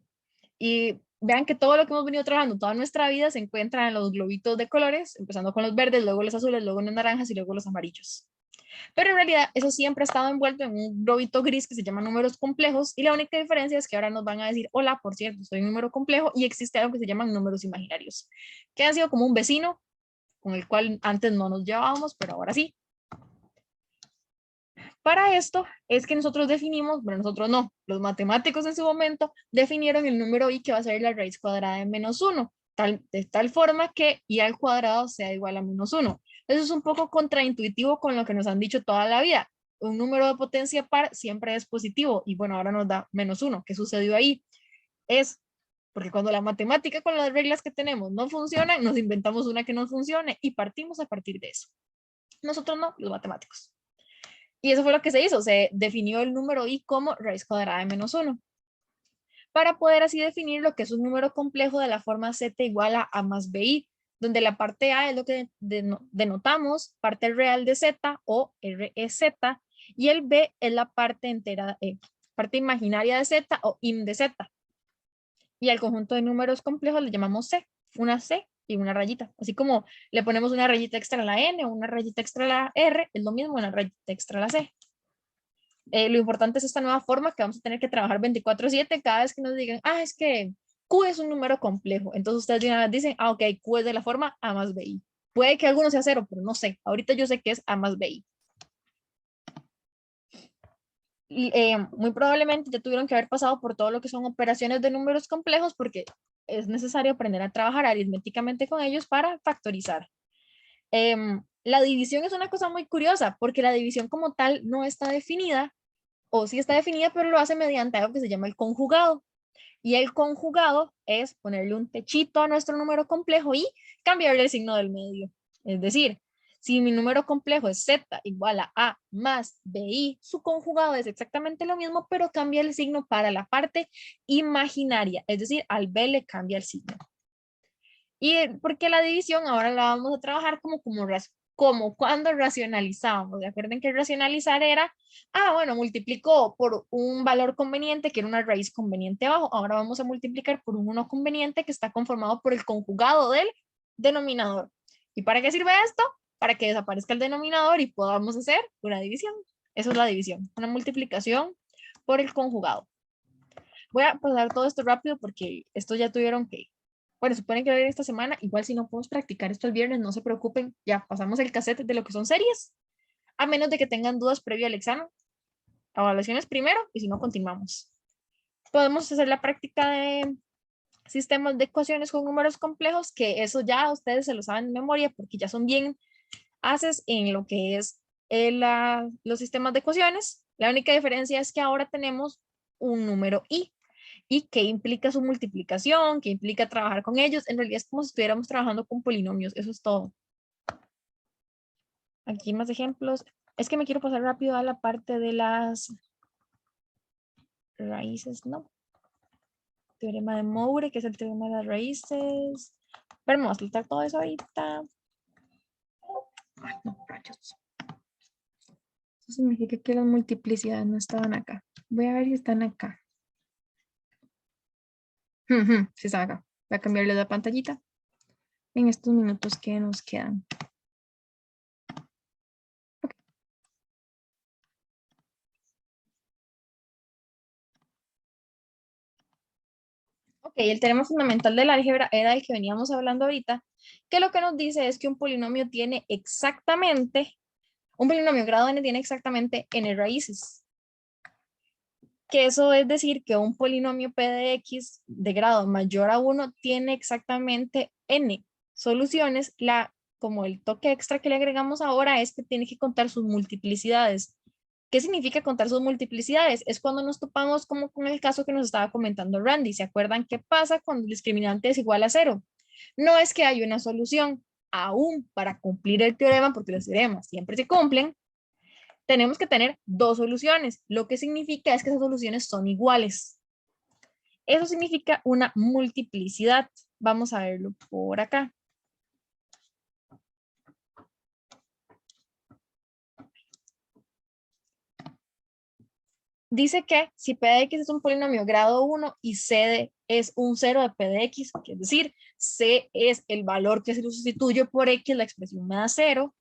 Y vean que todo lo que hemos venido trabajando toda nuestra vida se encuentra en los globitos de colores, empezando con los verdes, luego los azules, luego los naranjas y luego los amarillos. Pero en realidad eso siempre ha estado envuelto en un globito gris que se llama números complejos y la única diferencia es que ahora nos van a decir, hola, por cierto, soy un número complejo y existe algo que se llaman números imaginarios, que han sido como un vecino con el cual antes no nos llevábamos, pero ahora sí. Para esto es que nosotros definimos, bueno, nosotros no, los matemáticos en su momento definieron el número i que va a ser la raíz cuadrada de menos 1, de tal forma que i al cuadrado sea igual a menos 1. Eso es un poco contraintuitivo con lo que nos han dicho toda la vida. Un número de potencia par siempre es positivo y bueno, ahora nos da menos 1. ¿Qué sucedió ahí? Es porque cuando la matemática con las reglas que tenemos no funcionan, nos inventamos una que no funcione y partimos a partir de eso. Nosotros no, los matemáticos. Y eso fue lo que se hizo, se definió el número i como raíz cuadrada de menos 1. Para poder así definir lo que es un número complejo de la forma z igual a a más bi, donde la parte a es lo que denotamos, parte real de z o rez, y el b es la parte entera, parte imaginaria de z o im de z. Y al conjunto de números complejos le llamamos c, una c y una rayita. Así como le ponemos una rayita extra a la n o una rayita extra a la r, es lo mismo una rayita extra a la c. Lo importante es esta nueva forma que vamos a tener que trabajar 24/7 cada vez que nos digan, es que Q es un número complejo. Entonces ustedes de una vez dicen, ok, Q es de la forma A más BI. Puede que alguno sea 0, pero no sé. Ahorita yo sé que es A más BI. Muy probablemente ya tuvieron que haber pasado por todo lo que son operaciones de números complejos porque es necesario aprender a trabajar aritméticamente con ellos para factorizar. La división es una cosa muy curiosa porque la división como tal no está definida, o sí está definida, pero lo hace mediante algo que se llama el conjugado. Y el conjugado es ponerle un techito a nuestro número complejo y cambiarle el signo del medio. Es decir, si mi número complejo es z igual a más bi, su conjugado es exactamente lo mismo, pero cambia el signo para la parte imaginaria. Es decir, al b le cambia el signo. Y porque la división ahora la vamos a trabajar como cuando racionalizábamos. Recuerden que racionalizar era, bueno, multiplicó por un valor conveniente que era una raíz conveniente abajo. Ahora vamos a multiplicar por un 1 conveniente que está conformado por el conjugado del denominador. ¿Y para qué sirve esto? Para que desaparezca el denominador y podamos hacer una división. Eso es la división, una multiplicación por el conjugado. Voy a pasar todo esto rápido porque esto ya tuvieron que, bueno, suponen que va a ir esta semana, igual si no podemos practicar esto el viernes, no se preocupen, ya pasamos el cassette de lo que son series, a menos de que tengan dudas previo al examen, evaluaciones primero y si no continuamos. Podemos hacer la práctica de sistemas de ecuaciones con números complejos, que eso ya ustedes se lo saben de memoria porque ya son bien haces en lo que es los sistemas de ecuaciones. La única diferencia es que ahora tenemos un número i. ¿Y qué implica su multiplicación? ¿Qué implica trabajar con ellos? En realidad es como si estuviéramos trabajando con polinomios, eso es todo. Aquí más ejemplos. Es que me quiero pasar rápido a la parte de las raíces, ¿no? Teorema de Moure, que es el teorema de las raíces. Pero me voy a saltar todo eso ahorita. Ay, no, rayos. Eso significa que las multiplicidades no estaban acá. Voy a ver si están acá. Sí están acá. Voy a cambiarle la pantallita en estos minutos que nos quedan. Ok, el teorema fundamental del álgebra era el que veníamos hablando ahorita, que lo que nos dice es que un polinomio tiene exactamente, un polinomio grado n tiene exactamente n raíces. Que eso es decir que un polinomio p de x de grado mayor a 1 tiene exactamente n soluciones. Como el toque extra que le agregamos ahora es que tiene que contar sus multiplicidades. ¿Qué significa contar sus multiplicidades? Es cuando nos topamos como con el caso que nos estaba comentando Randy. ¿Se acuerdan qué pasa cuando el discriminante es igual a 0? No es que hay una solución. Aún para cumplir el teorema, porque los teoremas siempre se cumplen, tenemos que tener dos soluciones. Lo que significa es que esas soluciones son iguales. Eso significa una multiplicidad. Vamos a verlo por acá. Dice que si P de X es un polinomio grado 1 y C es un 0 de P de X, es decir, C es el valor que se lo sustituyo por X, la expresión me da 0,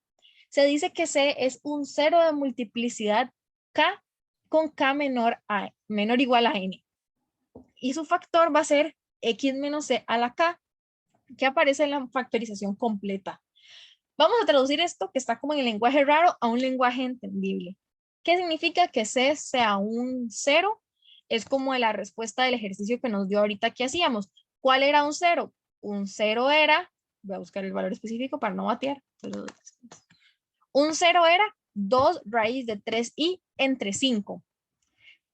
se dice que C es un 0 de multiplicidad K con K menor o igual a N. Y su factor va a ser X menos C a la K, que aparece en la factorización completa. Vamos a traducir esto, que está como en el lenguaje raro, a un lenguaje entendible. ¿Qué significa que C sea un 0? Es como la respuesta del ejercicio que nos dio ahorita que hacíamos. ¿Cuál era un 0? Un 0 era, voy a buscar el valor específico para no batear, pero un 0 era 2 raíz de 3i entre 5.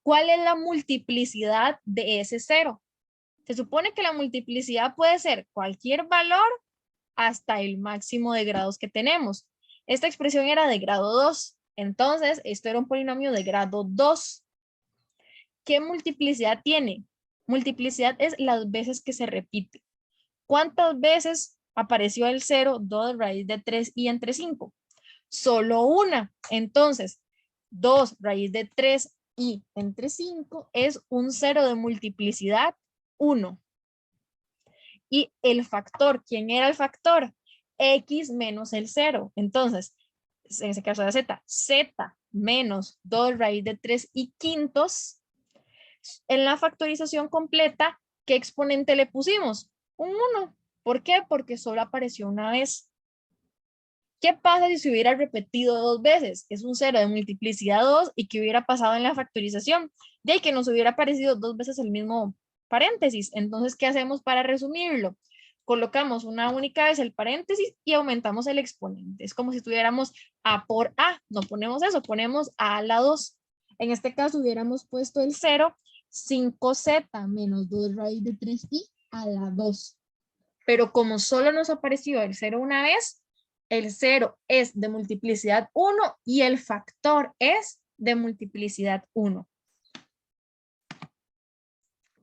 ¿Cuál es la multiplicidad de ese 0? Se supone que la multiplicidad puede ser cualquier valor hasta el máximo de grados que tenemos. Esta expresión era de grado 2. Entonces, esto era un polinomio de grado 2. ¿Qué multiplicidad tiene? Multiplicidad es las veces que se repite. ¿Cuántas veces apareció el 0, 2 raíz de 3i entre 5? Solo una. Entonces, 2 raíz de 3i entre 5 es un 0 de multiplicidad 1. Y el factor, ¿quién era el factor? X menos el 0. Entonces, en ese caso de z, z menos 2 raíz de 3 y quintos. En la factorización completa, ¿qué exponente le pusimos? Un 1. ¿Por qué? Porque solo apareció una vez. ¿Qué pasa si se hubiera repetido dos veces? Es un 0 de multiplicidad 2 y que hubiera pasado en la factorización. De ahí que nos hubiera aparecido dos veces el mismo paréntesis. Entonces, ¿qué hacemos para resumirlo? Colocamos una única vez el paréntesis y aumentamos el exponente. Es como si tuviéramos A por A. No ponemos eso, ponemos A a la 2. En este caso hubiéramos puesto el 0, 5z menos 2 raíz de 3i a la 2. Pero como solo nos apareció el 0 una vez, el 0 es de multiplicidad 1 y el factor es de multiplicidad 1.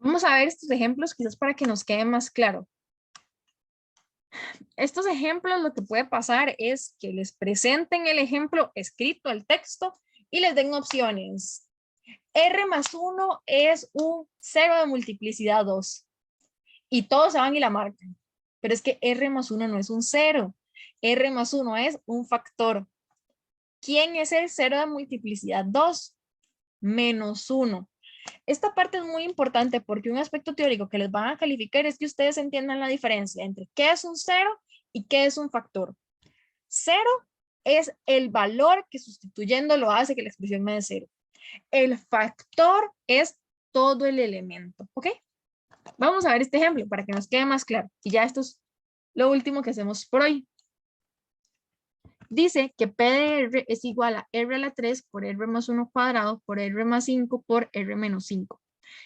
Vamos a ver estos ejemplos quizás para que nos quede más claro. Estos ejemplos lo que puede pasar es que les presenten el ejemplo escrito, el texto, y les den opciones. R más 1 es un 0 de multiplicidad 2. Y todos se van y la marcan. Pero es que R más 1 no es un 0. R más 1 es un factor. ¿Quién es el 0 de multiplicidad 2? Menos 1. Esta parte es muy importante porque un aspecto teórico que les van a calificar es que ustedes entiendan la diferencia entre qué es un 0 y qué es un factor. 0 es el valor que sustituyéndolo hace que la expresión me dé 0. El factor es todo el elemento, ¿ok? Vamos a ver este ejemplo para que nos quede más claro. Y ya esto es lo último que hacemos por hoy. Dice que P de R es igual a R a la 3 por R más 1 cuadrado por R más 5 por R menos 5.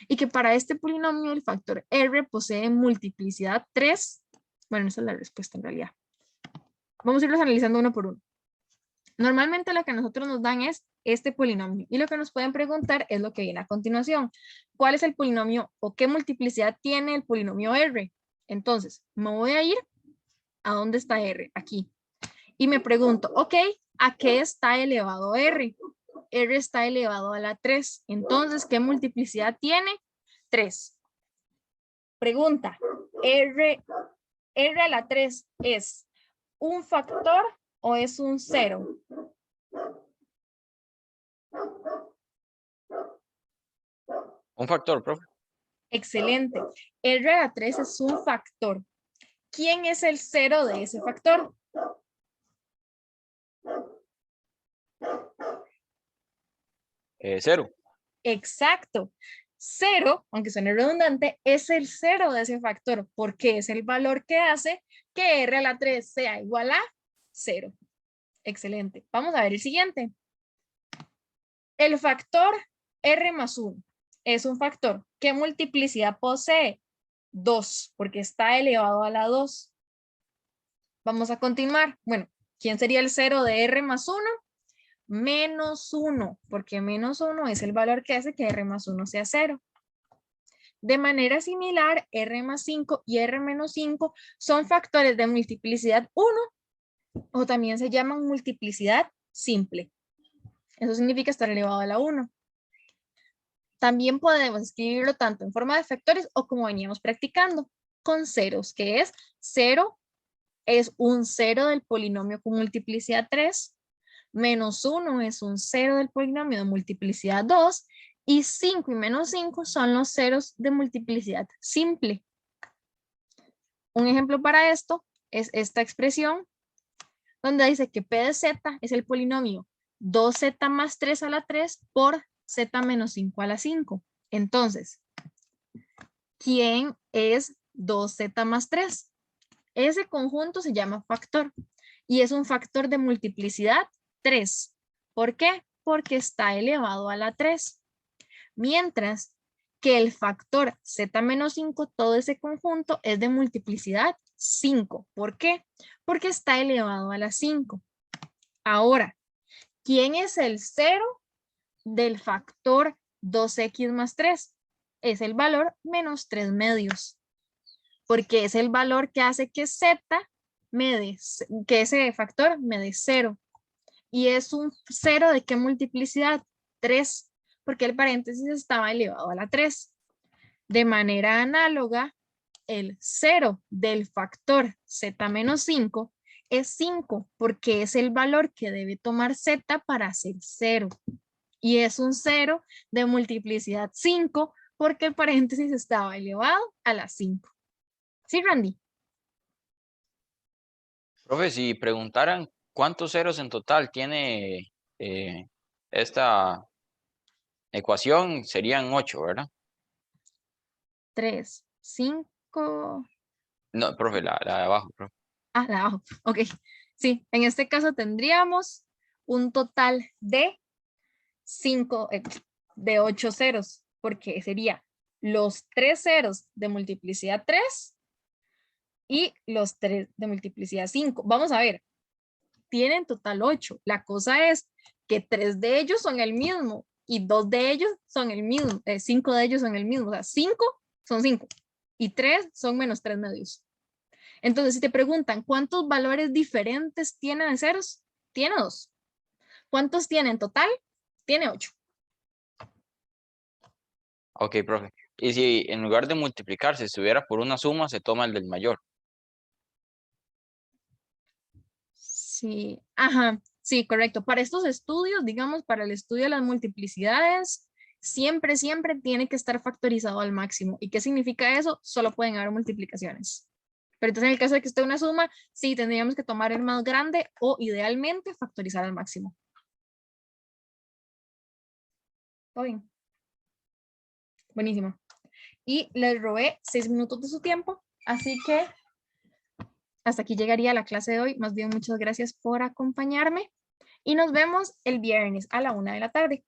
Y que para este polinomio el factor R posee multiplicidad 3. Bueno, esa es la respuesta en realidad. Vamos a irlos analizando uno por uno. Normalmente lo que a nosotros nos dan es este polinomio. Y lo que nos pueden preguntar es lo que viene a continuación. ¿Cuál es el polinomio o qué multiplicidad tiene el polinomio R? Entonces, me voy a ir a dónde está R, aquí. Y me pregunto, ok, ¿a qué está elevado R? R está elevado a la 3. Entonces, ¿qué multiplicidad tiene? 3. Pregunta, R a la 3 ¿es un factor o es un 0? Un factor, profe. Excelente. R a la 3 es un factor. ¿Quién es el 0 de ese factor? Cero. Exacto. 0, aunque suene redundante, es el 0 de ese factor, porque es el valor que hace que R a la 3 sea igual a 0. Excelente. Vamos a ver el siguiente. El factor R más 1 es un factor. ¿Qué multiplicidad posee? 2, porque está elevado a la 2. Vamos a continuar. Bueno, ¿quién sería el 0 de R más 1? Menos 1, porque menos 1 es el valor que hace que R más 1 sea 0. De manera similar, R más 5 y R menos 5 son factores de multiplicidad 1 o también se llaman multiplicidad simple. Eso significa estar elevado a la 1. También podemos escribirlo tanto en forma de factores o como veníamos practicando, con ceros, que es 0 es un 0 del polinomio con multiplicidad 3, menos 1 es un 0 del polinomio de multiplicidad 2, y 5 y menos 5 son los ceros de multiplicidad simple. Un ejemplo para esto es esta expresión, donde dice que P de Z es el polinomio 2Z más 3 a la 3 por Z menos 5 a la 5. Entonces, ¿quién es 2Z más 3? Ese conjunto se llama factor y es un factor de multiplicidad 3. ¿Por qué? Porque está elevado a la 3. Mientras que el factor Z menos 5, todo ese conjunto es de multiplicidad 5. ¿Por qué? Porque está elevado a la 5. Ahora, ¿quién es el 0 del factor 2x más 3? Es el valor menos 3 medios. Porque es el valor que hace que Z que ese factor me dé 0. Y es un 0 de qué multiplicidad? 3, porque el paréntesis estaba elevado a la 3. De manera análoga, el 0 del factor Z menos 5 es 5, porque es el valor que debe tomar Z para hacer 0. Y es un 0 de multiplicidad 5, porque el paréntesis estaba elevado a la 5. ¿Sí, Randy? Profe, si preguntaran cuántos ceros en total tiene esta ecuación, serían 8, ¿verdad? 3, 5. No, profe, la de abajo, profe. Ah, de abajo. Ok. Sí, en este caso tendríamos un total de 5, de 8 ceros, porque sería los 3 ceros de multiplicidad 3 y los 3 de multiplicidad 5. Vamos a ver, tienen total 8. La cosa es que 3 de ellos son el mismo y 2 de ellos son el mismo, 5 de ellos son el mismo. O sea, 5 son 5 y 3 son menos 3 medios. Entonces, si te preguntan cuántos valores diferentes tiene de ceros, tiene 2. ¿Cuántos tiene en total? Tiene 8. Ok, profe. Y si en lugar de multiplicar, si estuviera por una suma, se toma el del mayor. Sí, ajá, sí, correcto. Para estos estudios, digamos, para el estudio de las multiplicidades, siempre tiene que estar factorizado al máximo. ¿Y qué significa eso? Solo pueden haber multiplicaciones. Pero entonces en el caso de que esté una suma, sí, tendríamos que tomar el más grande o idealmente factorizar al máximo. ¿Todo bien? Buenísimo. Y les robé 6 minutos de su tiempo, así que hasta aquí llegaría la clase de hoy. Más bien, muchas gracias por acompañarme y nos vemos el viernes a la 1 de la tarde.